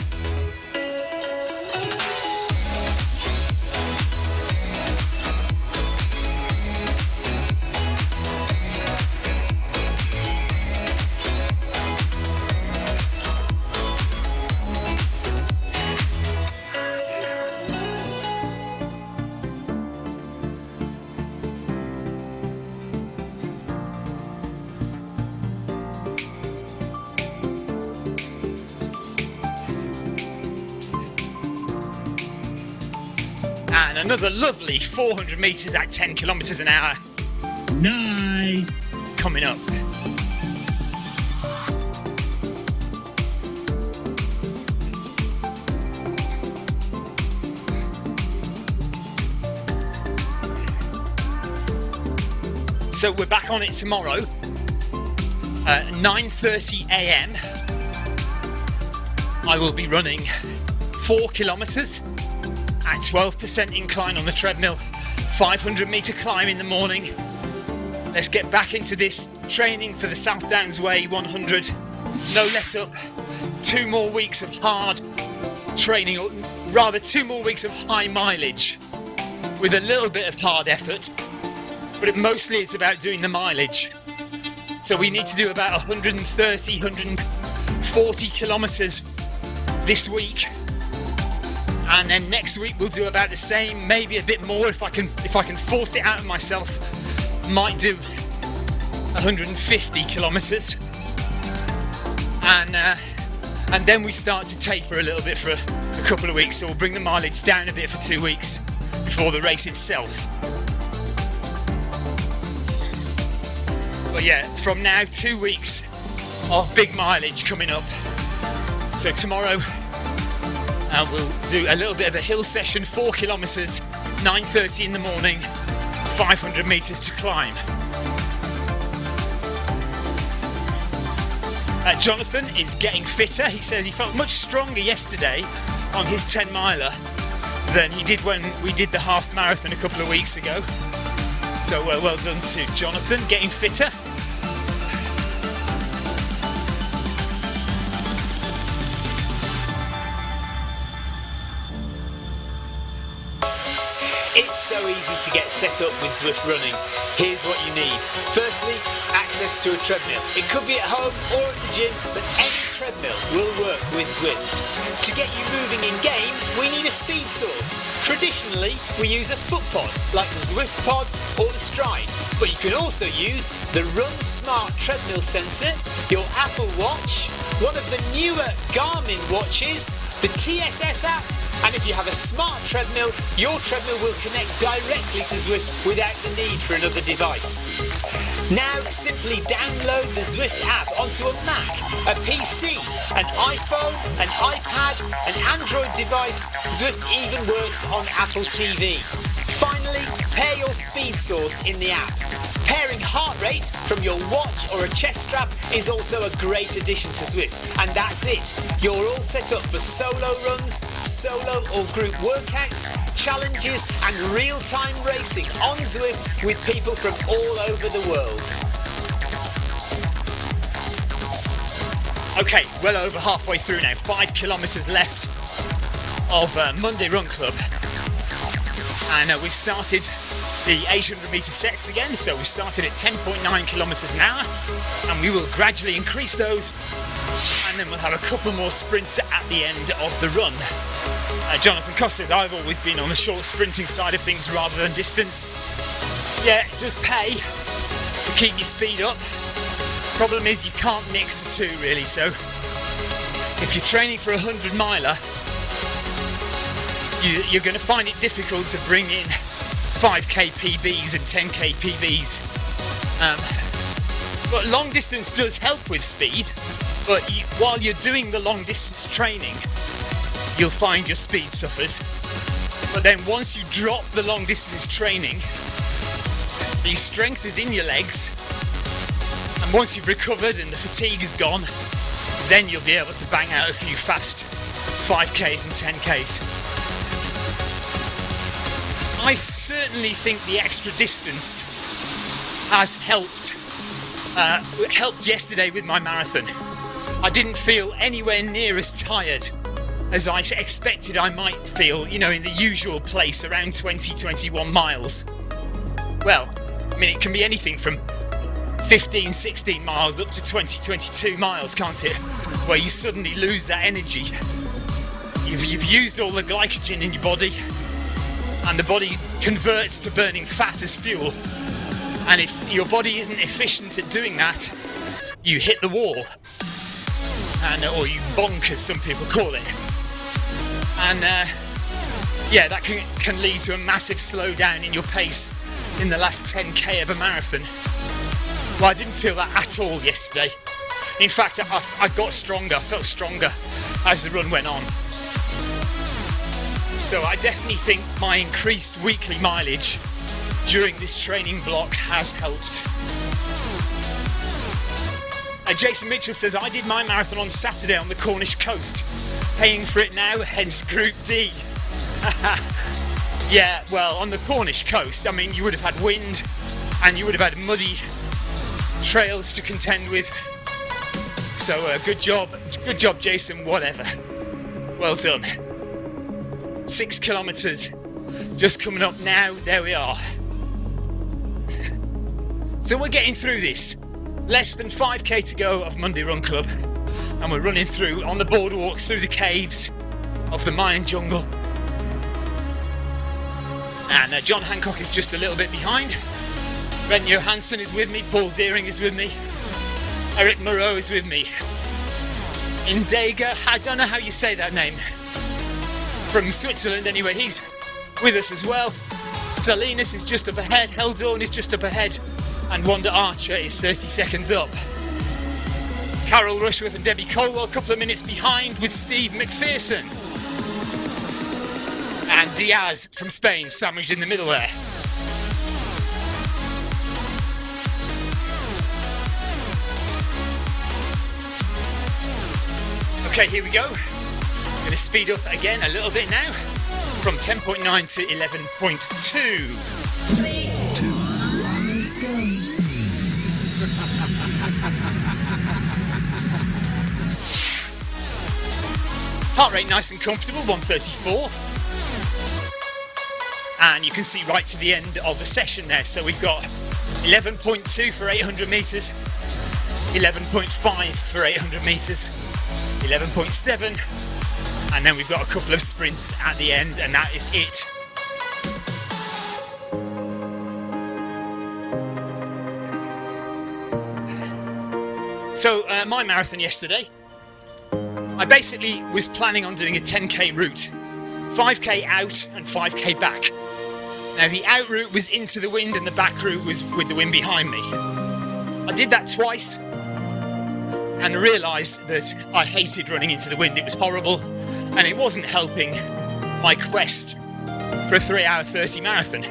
And another lovely 400 metres at 10 kilometres an hour. Nice. Coming up. So we're back on it tomorrow at 9:30 a.m. I will be running 4 kilometres at 12% incline on the treadmill, 500 metre climb in the morning. Let's get back into this training for the South Downs Way 100. No let up. 2 more weeks of hard training, or rather 2 more weeks of high mileage with a little bit of hard effort, but mostly it's about doing the mileage. So we need to do about 130, 140 kilometres this week and then next week we'll do about the same, maybe a bit more if I can force it out of myself. Might do 150 kilometres, and then we start to taper a little bit for a couple of weeks, so we'll bring the mileage down a bit for 2 weeks before the race itself. But yeah, from now 2 weeks of big mileage coming up. So tomorrow we'll do a little bit of a hill session, 4 kilometres, 9:30 in the morning, 500 metres to climb. Jonathan is getting fitter. He says he felt much stronger yesterday on his 10 miler than he did when we did the half marathon a couple of weeks ago. So well done to Jonathan, getting fitter. It's so easy to get set up with Zwift Running. Here's what you need. Firstly, access to a treadmill. It could be at home or at the gym, but any treadmill will work with Zwift. To get you moving in game, we need a speed source. Traditionally, we use a foot pod, like the Zwift Pod or the Stride. But you can also use the Run Smart treadmill sensor, your Apple Watch, one of the newer Garmin watches, the TSS app, and if you have a smart treadmill, your treadmill will connect directly to Zwift without the need for another device. Now simply download the Zwift app onto a Mac, a PC, an iPhone, an iPad, an Android device. Zwift even works on Apple TV. Finally, pair your speed source in the app. Pairing heart rate from your watch or a chest strap is also a great addition to Zwift. And that's it. You're all set up for solo runs, solo or group workouts, challenges and real-time racing on Zwift with people from all over the world. Okay, well over halfway through now. 5 kilometres left of Monday Run Club. And we've started the 800 metre sets again, so we started at 10.9 kilometres an hour, and we will gradually increase those, and then we'll have a couple more sprints at the end of the run. Jonathan Cost says, I've always been on the short sprinting side of things rather than distance. Yeah, it does pay to keep your speed up. Problem is you can't mix the two really, so if you're training for a 100 miler, you're going to find it difficult to bring in 5k PBs and 10k PBs. But long distance does help with speed, but while you're doing the long distance training, you'll find your speed suffers. But then once you drop the long distance training, the strength is in your legs, and once you've recovered and the fatigue is gone, then you'll be able to bang out a few fast 5Ks and 10Ks. I certainly think the extra distance has helped yesterday with my marathon. I didn't feel anywhere near as tired as I expected I might feel, in the usual place around 20-21 miles. Well, I mean, it can be anything from 15-16 miles up to 20-22 miles, can't it? Where you suddenly lose that energy. You've used all the glycogen in your body, and the body converts to burning fat as fuel. And if your body isn't efficient at doing that, you hit the wall, or you bonk, as some people call it. And that can lead to a massive slowdown in your pace in the last 10k of a marathon. Well, I didn't feel that at all yesterday. In fact, I got stronger, I felt stronger as the run went on. So I definitely think my increased weekly mileage during this training block has helped. Jason Mitchell says, I did my marathon on Saturday on the Cornish coast. Paying for it now, hence Group D. Yeah, well, on the Cornish coast, I mean, you would have had wind and you would have had muddy trails to contend with. So good job, Jason, whatever. Well done. 6 kilometres just coming up now, there we are. So we're getting through this. Less than 5k to go of Monday Run Club, and we're running through on the boardwalks, through the caves of the Mayan jungle, And John Hancock is just a little bit behind. Ren Johansson is with me, Paul Deering is with me, Eric Moreau is with me. Indega, I don't know how you say that name, from Switzerland anyway, he's with us as well. Salinas is just up ahead, Heldorn is just up ahead, and Wanda Archer is 30 seconds up. Carol Rushworth and Debbie Colwell a couple of minutes behind with Steve McPherson. And Diaz from Spain sandwiched in the middle there. Okay, here we go. I'm going to speed up again a little bit now. From 10.9 to 11.2. 3, 2, 1, let's go. Heart rate nice and comfortable, 134. And you can see right to the end of the session there. So we've got 11.2 for 800 metres, 11.5 for 800 metres, 11.7. And then we've got a couple of sprints at the end, and that is it. So my marathon yesterday, I basically was planning on doing a 10k route, 5k out and 5k back. Now the out route was into the wind and the back route was with the wind behind me. I did that twice and realised that I hated running into the wind. It was horrible. And it wasn't helping my quest for a 3 hour 30 marathon.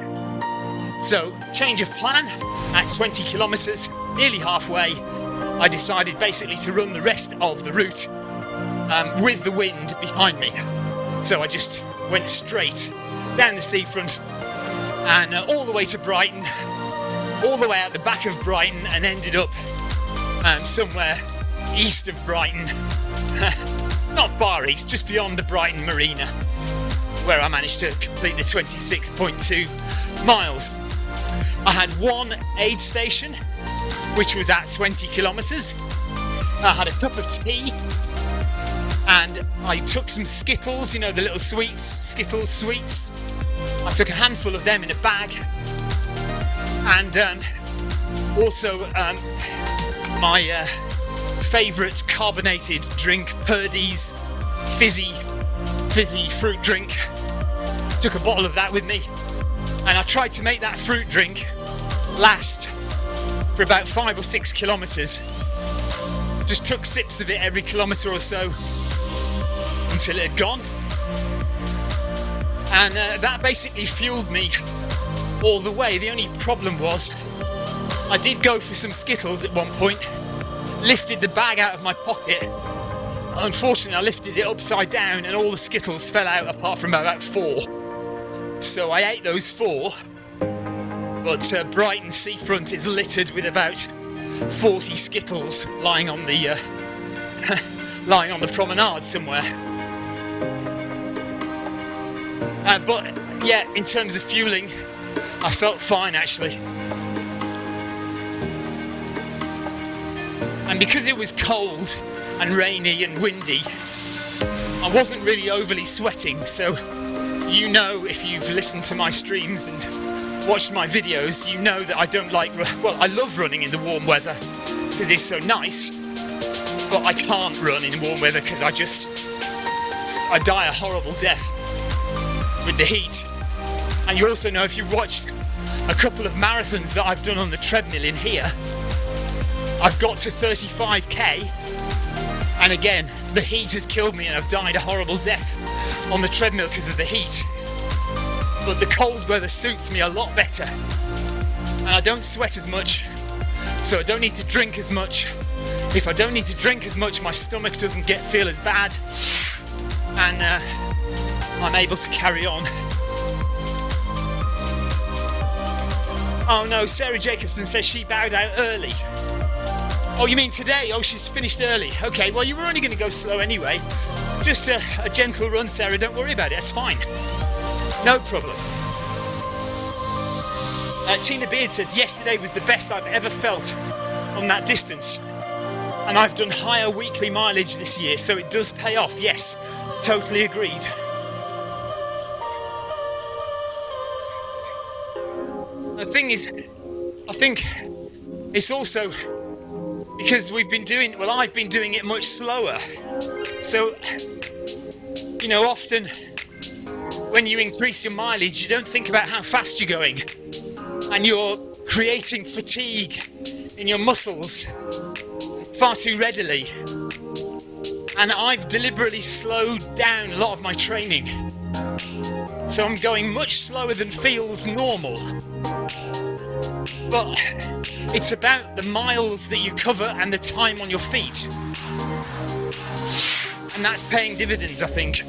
So, change of plan. At 20 kilometres, nearly halfway, I decided basically to run the rest of the route with the wind behind me. So I just went straight down the seafront and all the way to Brighton, all the way out the back of Brighton, and ended up somewhere east of Brighton. Not far east, just beyond the Brighton Marina, where I managed to complete the 26.2 miles. I had one aid station, which was at 20 kilometres. I had a cup of tea, and I took some Skittles, you know, the little sweets, Skittles sweets. I took a handful of them in a bag, and also my favourite carbonated drink, Purdy's fizzy fruit drink. Took a bottle of that with me, and I tried to make that fruit drink last for about 5 or 6 kilometres. Just took sips of it every kilometre or so until it had gone, and that basically fueled me all the way. The only problem was I did go for some Skittles at one point, lifted the bag out of my pocket. Unfortunately, I lifted it upside down and all the Skittles fell out apart from about 4. So I ate those 4, but Brighton seafront is littered with about 40 Skittles lying on the lying on the promenade somewhere. But yeah, in terms of fueling, I felt fine actually. And because it was cold and rainy and windy, I wasn't really overly sweating. So, you know, if you've listened to my streams and watched my videos, you know that I don't like, well, I love running in the warm weather because it's so nice, but I can't run in warm weather because I die a horrible death with the heat. And you also know, if you've watched a couple of marathons that I've done on the treadmill in here, I've got to 35k, and again, the heat has killed me and I've died a horrible death on the treadmill because of the heat. But the cold weather suits me a lot better, and I don't sweat as much, so I don't need to drink as much. If I don't need to drink as much, my stomach doesn't feel as bad, and I'm able to carry on. Oh no, Sarah Jacobson says she bowed out early. Oh, you mean today? Oh, she's finished early. Okay, well, you were only going to go slow anyway. Just a gentle run, Sarah. Don't worry about it. That's fine. No problem. Tina Beard says, yesterday was the best I've ever felt on that distance. And I've done higher weekly mileage this year, so it does pay off. Yes, totally agreed. thing is, I think it's also because I've been doing it much slower. So, you know, often when you increase your mileage, you don't think about how fast you're going, and you're creating fatigue in your muscles far too readily. And I've deliberately slowed down a lot of my training, so I'm going much slower than feels normal. But it's about the miles that you cover and the time on your feet, and that's paying dividends, I think,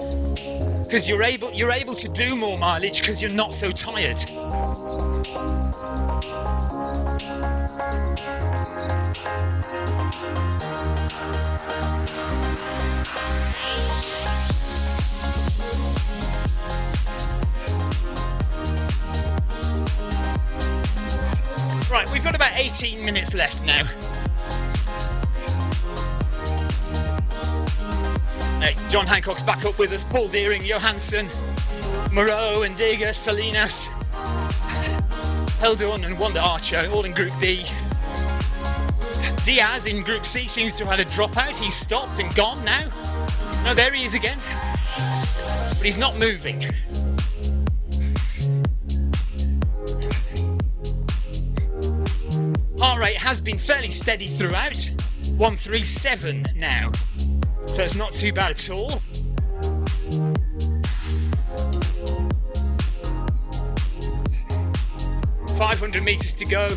because you're able to do more mileage because you're not so tired. Right, we've got about 18 minutes left now. John Hancock's back up with us, Paul Deering, Johansson, Moreau and Digger, Salinas, Heldon and Wanda Archer, all in Group B. Diaz in Group C seems to have had a dropout. He's stopped and gone now. No, there he is again. But he's not moving. Heart rate has been fairly steady throughout. 137 now. So it's not too bad at all. .500 metres to go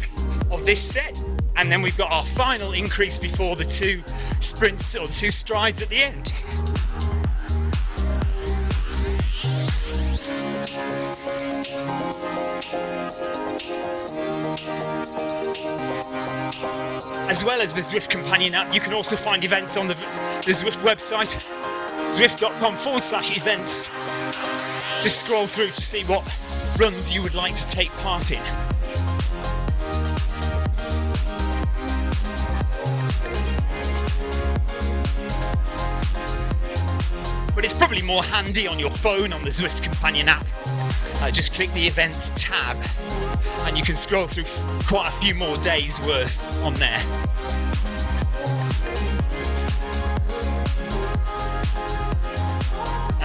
of this set, and then we've got our final increase before the two sprints or the two strides at the end. As well as the Zwift companion app, you can also find events on the Zwift website, zwift.com/events. Just scroll through to see what runs you would like to take part in. But it's probably more handy on your phone on the Zwift companion app. Just click the events tab and you can scroll through quite a few more days worth on there.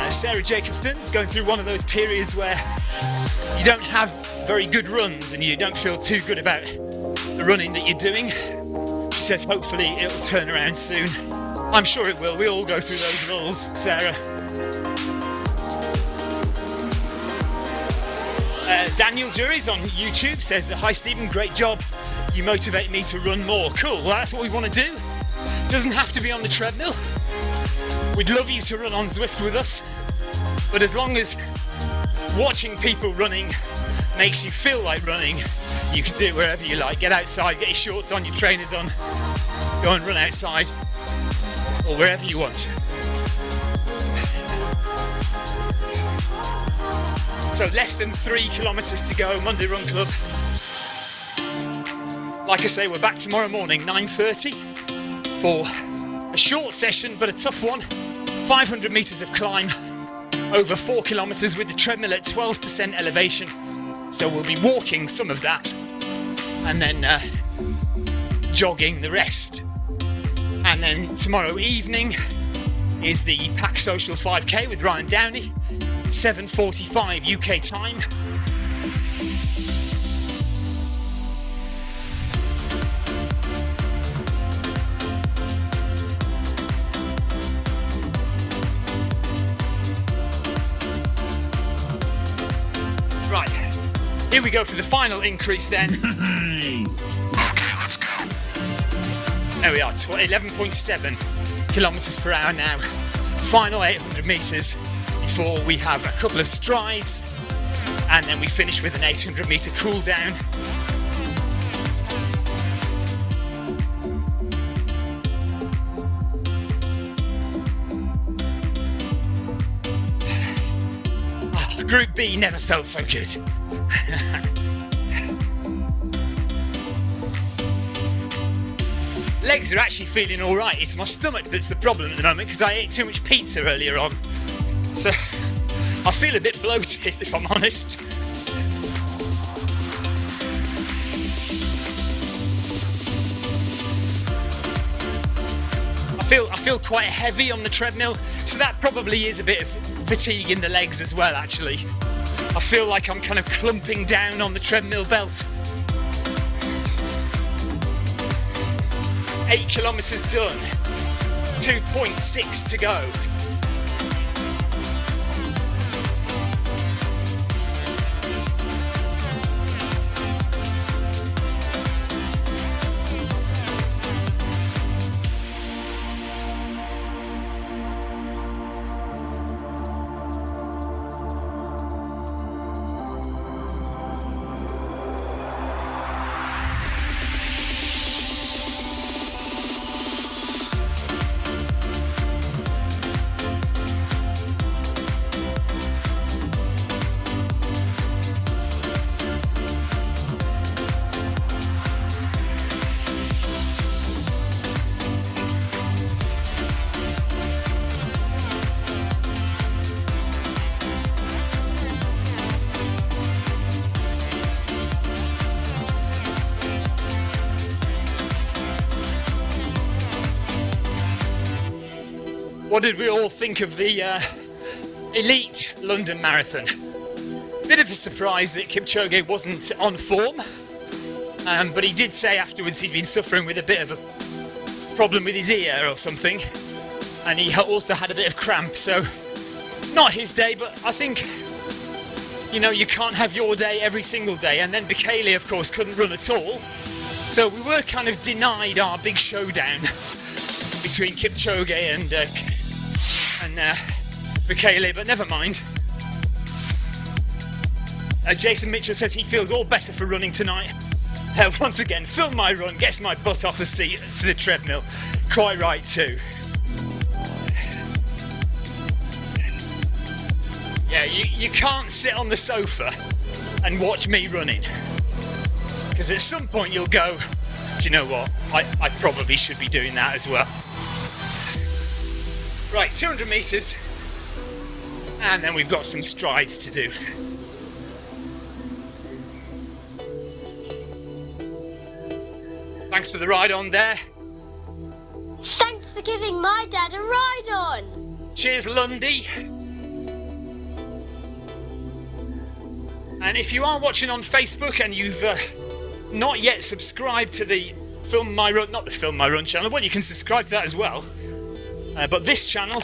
Sarah Jacobson's going through one of those periods where you don't have very good runs and you don't feel too good about the running that you're doing. She says hopefully it'll turn around soon. I'm sure it will. We all go through those lulls, Sarah. Daniel Jury's on YouTube says, "Hi Stephen, great job. You motivate me to run more." Cool, well that's what we want to do. Doesn't have to be on the treadmill. We'd love you to run on Zwift with us. But as long as watching people running makes you feel like running, you can do it wherever you like. Get outside, get your shorts on, your trainers on, go and run outside, or wherever you want. So less than 3 kilometres to go, Monday Run Club. Like I say, we're back tomorrow morning, 9:30, for a short session, but a tough one. 500 metres of climb, over 4 kilometres with the treadmill at 12% elevation. So we'll be walking some of that, and then jogging the rest. And then tomorrow evening is the Pack Social 5K with Ryan Downey, 7:45 UK time. Right, here we go for the final increase then. Nice. Okay, let's go. There we are, 11.7 kilometres per hour now. Final 800 metres before we have a couple of strides, and then we finish with an 800 metre cool down. Group B never felt so good. Legs are actually feeling all right. It's my stomach that's the problem at the moment because I ate too much pizza earlier on. So I feel a bit bloated if I'm honest. feel quite heavy on the treadmill, so that probably is a bit of fatigue in the legs as well, actually. I feel like I'm kind of clumping down on the treadmill belt. 8 kilometres done, 2.6 to go. What did we all think of the elite London Marathon? Bit of a surprise that Kipchoge wasn't on form, but he did say afterwards he'd been suffering with a bit of a problem with his ear or something, and he also had a bit of cramp, so not his day. But I think, you know, you can't have your day every single day. And then Bekele, of course, couldn't run at all, so we were kind of denied our big showdown between Kipchoge and Bekele, but never mind. Jason Mitchell says he feels all better for running tonight. Once again, film my run, gets my butt off the seat to the treadmill. Quite right too. Yeah, you can't sit on the sofa and watch me running, because at some point you'll go, do you know what, I probably should be doing that as well. Right, 200 metres, and then we've got some strides to do. Thanks for the ride on there. Thanks for giving my dad a ride on. Cheers, Lundy. And if you are watching on Facebook and you've not yet subscribed to the Film My Run, not the Film My Run channel, well, you can subscribe to that as well. But this channel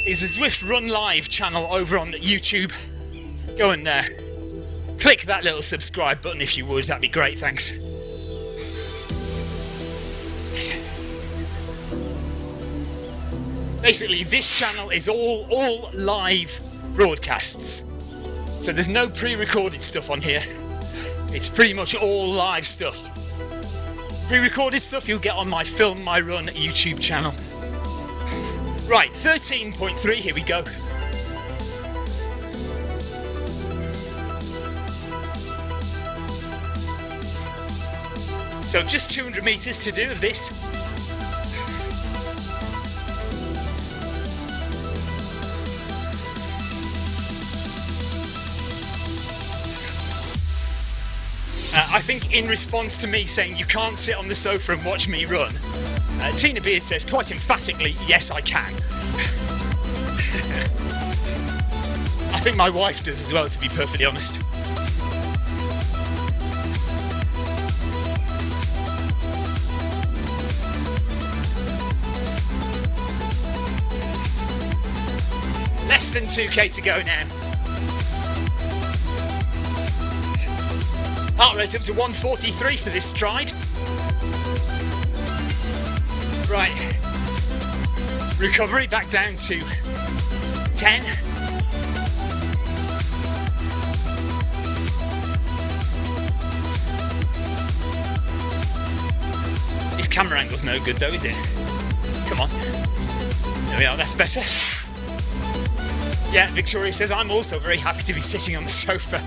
is the Zwift Run Live channel over on YouTube. Go in there. Click that little subscribe button if you would, that'd be great, thanks. Basically, this channel is all live broadcasts. So there's no pre-recorded stuff on here. It's pretty much all live stuff. Pre-recorded stuff you'll get on my Film My Run YouTube channel. Right, 13.3, here we go. So just 200 metres to do of this. I think in response to me saying you can't sit on the sofa and watch me run, Tina Beard says quite emphatically, yes I can. I think my wife does as well, to be perfectly honest. Less than 2k to go now. Heart rate up to 143 for this stride. Right. Recovery back down to 10. This camera angle's no good though, is it? Come on. There we are, that's better. Yeah, Victoria says I'm also very happy to be sitting on the sofa.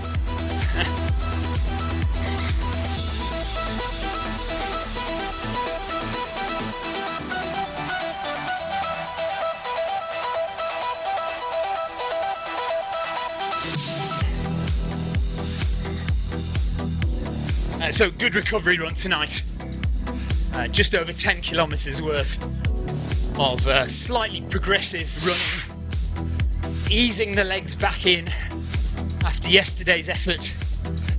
So good recovery run tonight. Just over 10 kilometres worth. of slightly progressive running, easing the legs back in after yesterday's effort,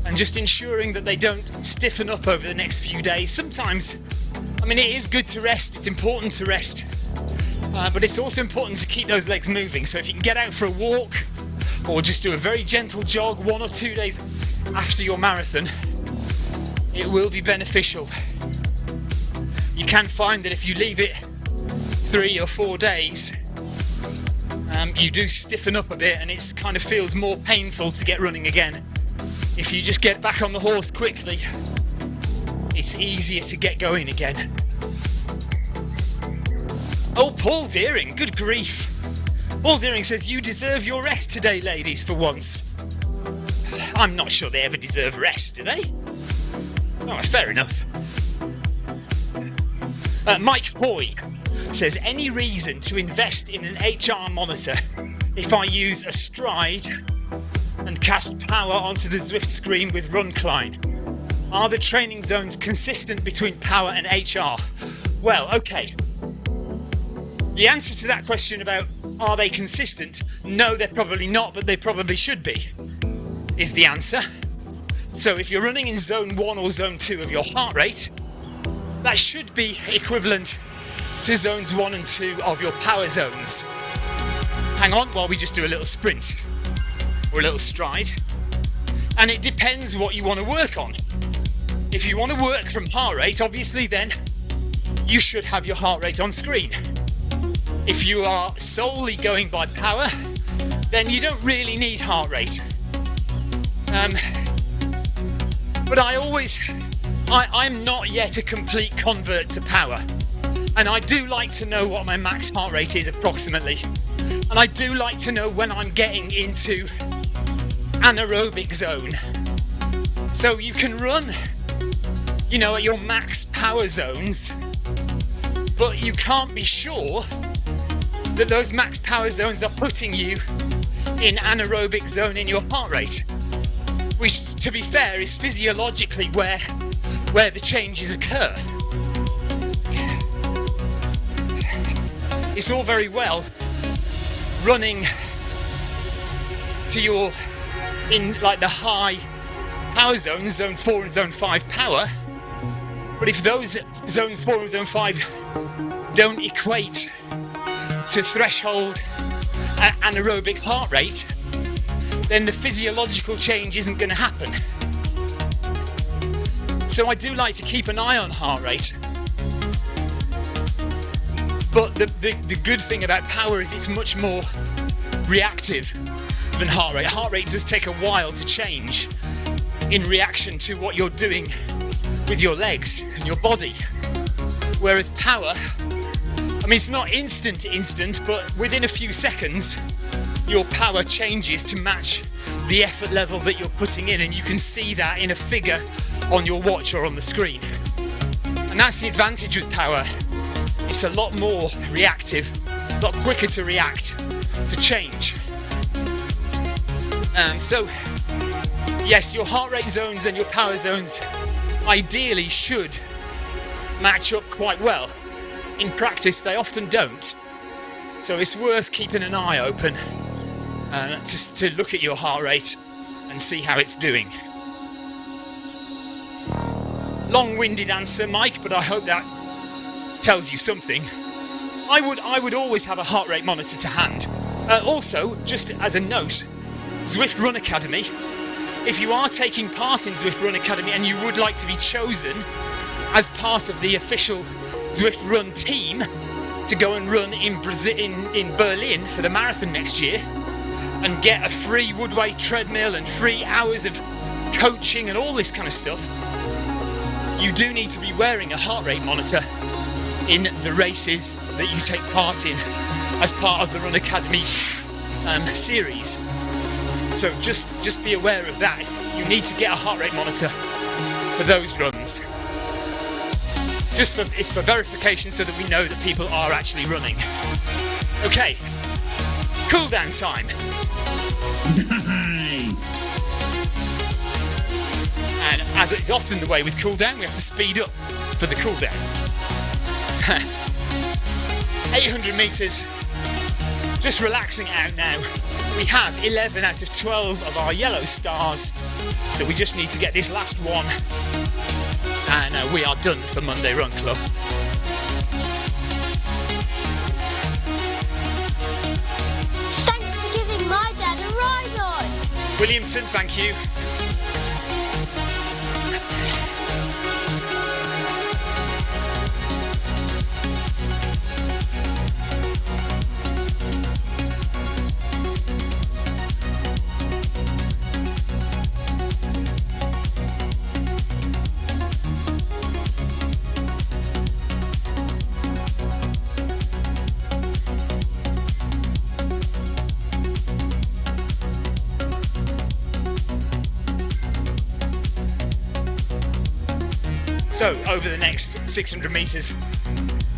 and just ensuring that they don't stiffen up over the next few days. Sometimes, I mean, it is good to rest, it's important to rest, but it's also important to keep those legs moving. So if you can get out for a walk, or just do a very gentle jog 1 or 2 days after your marathon, it will be beneficial. You can find that if you leave it 3 or 4 days, you do stiffen up a bit, and it kind of feels more painful to get running again. If you just get back on the horse quickly, it's easier to get going again. Oh, Paul Deering, good grief. Paul Deering says, you deserve your rest today, ladies, for once. I'm not sure they ever deserve rest, do they? Oh, fair enough. Mike Hoy says, any reason to invest in an HR monitor if I use a stride and cast power onto the Zwift screen with RunCline? Are the training zones consistent between power and HR? Well, okay. The answer to that question about are they consistent? No, they're probably not, but they probably should be, is the answer. So if you're running in zone 1 or zone 2 of your heart rate, that should be equivalent to zones 1 and 2 of your power zones. Hang on while we just do a little sprint or a little stride. And it depends what you want to work on. If you want to work from heart rate, obviously then you should have your heart rate on screen. If you are solely going by power, then you don't really need heart rate. But I'm not yet a complete convert to power. And I do like to know what my max heart rate is approximately. And I do like to know when I'm getting into anaerobic zone. So you can run, at your max power zones, but you can't be sure that those max power zones are putting you in anaerobic zone in your heart rate, which, to be fair, is physiologically where the changes occur. It's all very well running to in like the high power zones, zone 4 and zone 5 power, but if those zone 4 and zone 5 don't equate to threshold anaerobic heart rate, then the physiological change isn't going to happen. So I do like to keep an eye on heart rate. But the good thing about power is it's much more reactive than heart rate. Heart rate does take a while to change in reaction to what you're doing with your legs and your body. Whereas power, it's not instant, but within a few seconds, your power changes to match the effort level that you're putting in, and you can see that in a figure on your watch or on the screen. And that's the advantage with power. It's a lot more reactive, a lot quicker to react to change. So, yes, your heart rate zones and your power zones ideally should match up quite well. In practice, they often don't. So it's worth keeping an eye open to look at your heart rate and see how it's doing. Long-winded answer, Mike, but I hope that tells you something. I would always have a heart rate monitor to hand. Also, just as a note, Zwift Run Academy, if you are taking part in Zwift Run Academy and you would like to be chosen as part of the official Zwift Run team to go and run in Berlin for the marathon next year and get a free Woodway treadmill and 3 hours of coaching and all this kind of stuff, you do need to be wearing a heart rate monitor in the races that you take part in as part of the Run Academy series. So just be aware of that. You need to get a heart rate monitor for those runs. It's for verification so that we know that people are actually running. Okay, cool down time. And as is often the way with cool down, we have to speed up for the cool down. 800 metres. Just relaxing out now. We have 11 out of 12 of our yellow stars, so we just need to get this last one, and we are done for Monday Run Club. Thanks for giving my dad a ride on. Williamson, thank you. So, over the next 600 metres,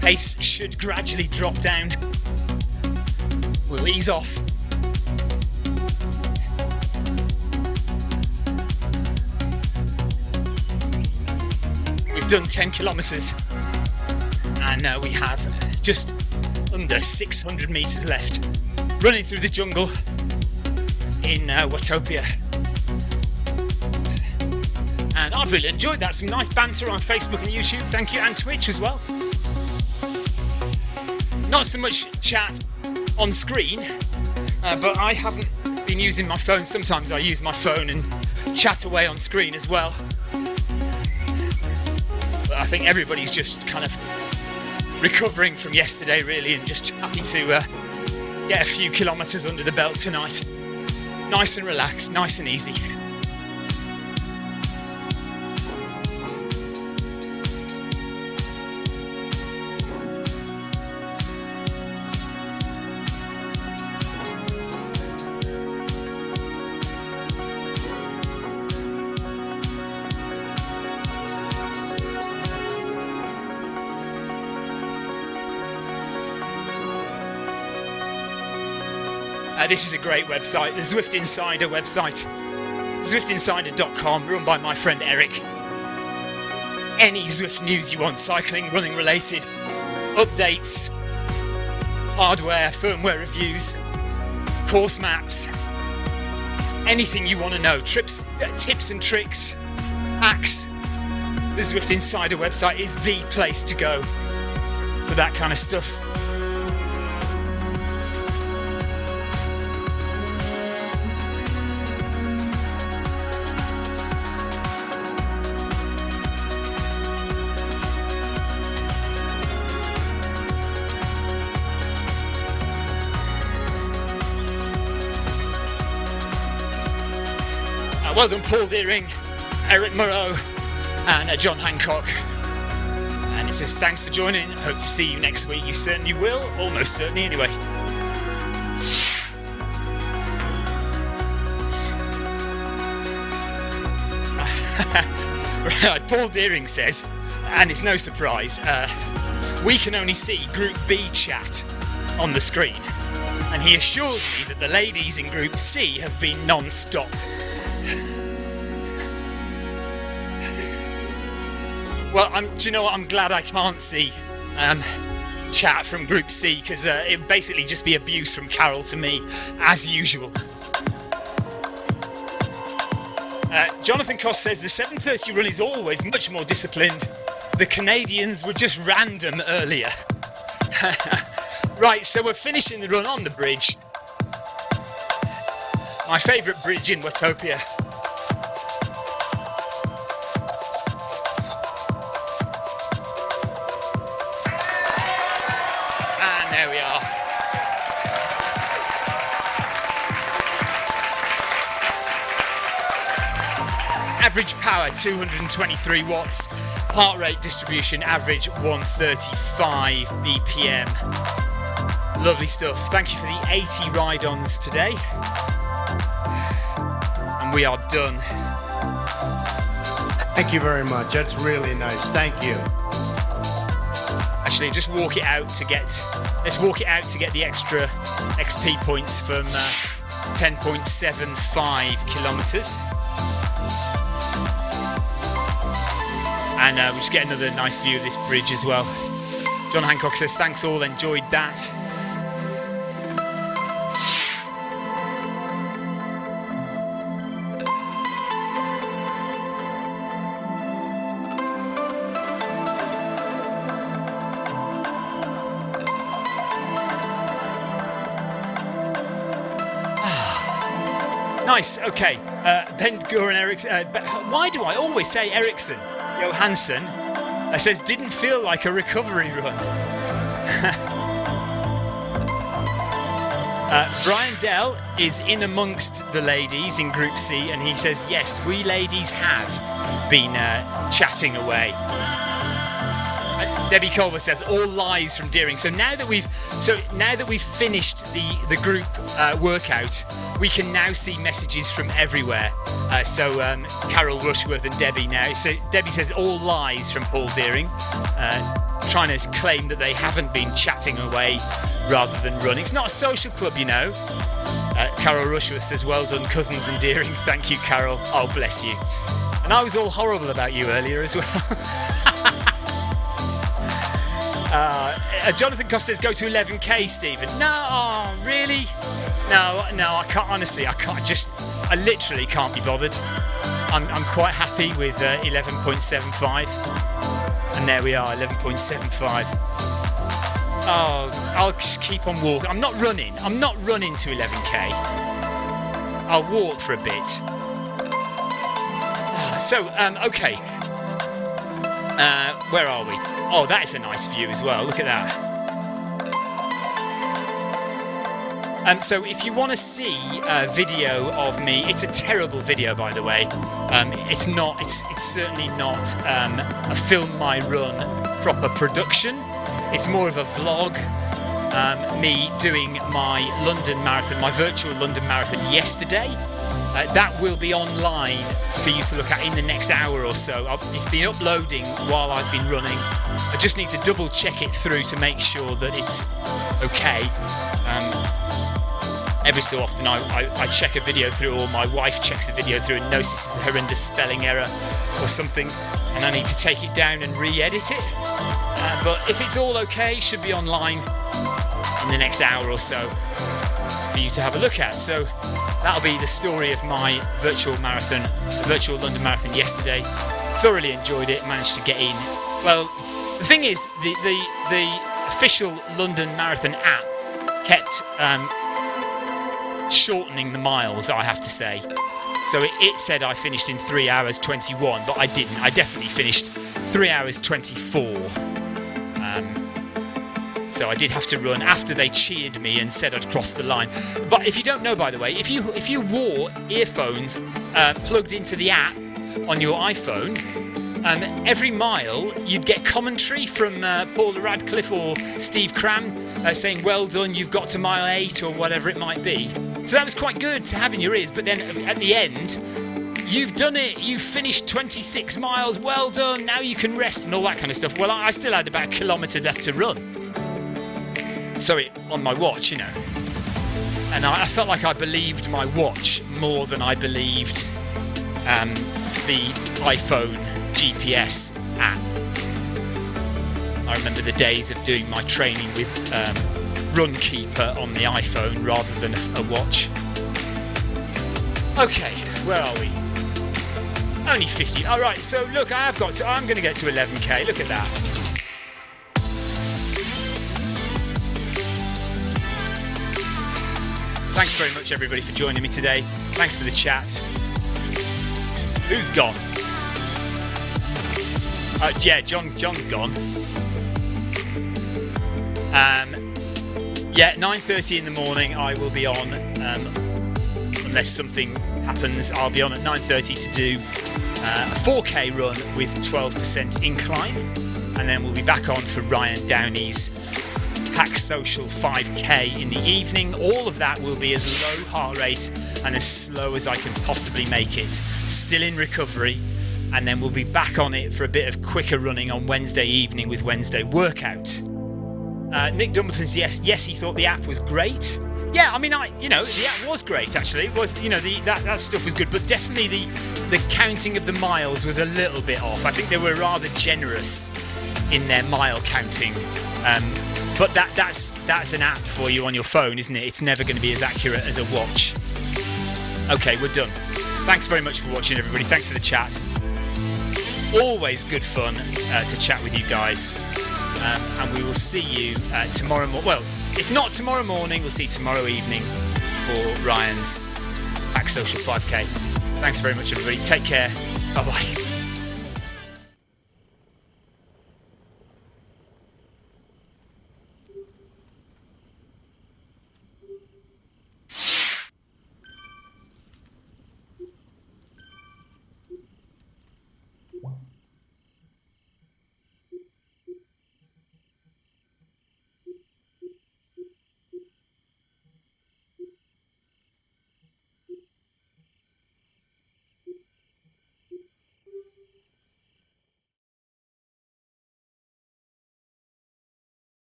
pace should gradually drop down. We'll ease off. We've done 10 kilometres, and we have just under 600 metres left, running through the jungle in Watopia. And I've really enjoyed that. Some nice banter on Facebook and YouTube, thank you, and Twitch as well. Not so much chat on screen, but I haven't been using my phone. Sometimes I use my phone and chat away on screen as well. But I think everybody's just kind of recovering from yesterday, really, and just happy to get a few kilometres under the belt tonight. Nice and relaxed, nice and easy. This is a great website, the Zwift Insider website, zwiftinsider.com, run by my friend Eric. Any Zwift news you want, cycling, running related, updates, hardware, firmware reviews, course maps, anything you want to know, trips, tips and tricks, hacks. The Zwift Insider website is the place to go for that kind of stuff. Well done, Paul Deering, Eric Moreau, and John Hancock. And it says, thanks for joining. Hope to see you next week. You certainly will, almost certainly anyway. Right, Paul Deering says, and it's no surprise, we can only see Group B chat on the screen. And he assures me that the ladies in Group C have been non-stop. Well, do you know what? I'm glad I can't see chat from Group C, because it would basically just be abuse from Carol to me, as usual. Jonathan Koss says the 7:30 run is always much more disciplined. The Canadians were just random earlier. Right, so we're finishing the run on the bridge. My favourite bridge in Watopia. And there we are. Average power 223 watts. Heart rate distribution average 135 BPM. Lovely stuff. Thank you for the 80 ride-ons today. And we are done. Thank you very much. That's really nice. Thank you. Actually, just walk it out to get. Let's walk it out to get the extra XP points from 10.75 kilometres. And we just get another nice view of this bridge as well. John Hancock says, thanks all, enjoyed that. Nice, okay. Ben Goran Eriksson. Why do I always say Eriksson? Johansson says, didn't feel like a recovery run. Brian Dell is in amongst the ladies in Group C, and he says, yes, we ladies have been chatting away. Debbie Culver says, all lies from Deering. So now that we've finished the group workout, we can now see messages from everywhere. Carol Rushworth and Debbie now. So Debbie says, all lies from Paul Deering, trying to claim that they haven't been chatting away rather than running. It's not a social club, you know. Carol Rushworth says, well done, Cousins and Deering. Thank you, Carol. Oh, bless you. And I was all horrible about you earlier as well. Jonathan Costa says, go to 11k, Stephen. No, oh, really? No, I can't, honestly, I literally can't be bothered. I'm quite happy with 11.75. And there we are, 11.75. Oh, I'll just keep on walking. I'm not running to 11k. I'll walk for a bit. Okay. Where are we? Oh, that is a nice view as well. Look at that. So if you want to see a video of me, it's a terrible video, by the way. It's certainly not a film my run proper production. It's more of a vlog. Me doing my London Marathon, my virtual London Marathon yesterday. That will be online for you to look at in the next hour or so. It's been uploading while I've been running. I just need to double check it through to make sure that it's okay. Every so often I check a video through, or my wife checks a video through and notices a horrendous spelling error or something, and I need to take it down and re-edit it. But if it's all okay, it should be online in the next hour or so for you to have a look at. So that'll be the story of my virtual London Marathon yesterday. Thoroughly enjoyed it, managed to get in. Well, the thing is, the official London Marathon app kept shortening the miles, I have to say. So it said I finished in 3 hours 21, but I didn't. I definitely finished 3 hours 24. So I did have to run after they cheered me and said I'd crossed the line. But if you don't know, by the way, if you wore earphones plugged into the app on your iPhone, every mile you'd get commentary from Paula Radcliffe or Steve Cram saying, well done, you've got to mile 8 or whatever it might be. So that was quite good to have in your ears. But then at the end, you've done it, you've finished 26 miles, well done, now you can rest and all that kind of stuff. Well, I still had about a kilometre left to run. Sorry, on my watch, you know. And I felt like I believed my watch more than I believed the iPhone GPS app. I remember the days of doing my training with Runkeeper on the iPhone rather than a watch. Okay, where are we? Only 50. All right, so look, I'm going to get to 11k. Look at that. Thanks very much, everybody, for joining me today. Thanks for the chat. Who's gone? Yeah, John's gone. 9:30 in the morning I will be on. Unless something happens, I'll be on at 9:30 to do a 4k run with 12% incline. And then we'll be back on for Ryan Downey's Pack Social 5k in the evening. All of that will be as low heart rate and as slow as I can possibly make it. Still in recovery. And then we'll be back on it for a bit of quicker running on Wednesday evening with Wednesday workout. Nick Dumbleton's yes, he thought the app was great. Yeah, I mean, the app was great actually. It was, that stuff was good, but definitely the counting of the miles was a little bit off. I think they were rather generous in their mile counting But that's an app for you on your phone, isn't it? It's never going to be as accurate as a watch. Okay, we're done. Thanks very much for watching, everybody. Thanks for the chat. Always good fun to chat with you guys. And we will see you tomorrow morning. Well, if not tomorrow morning, we'll see you tomorrow evening for Ryan's Pack Social 5K. Thanks very much, everybody. Take care. Bye-bye.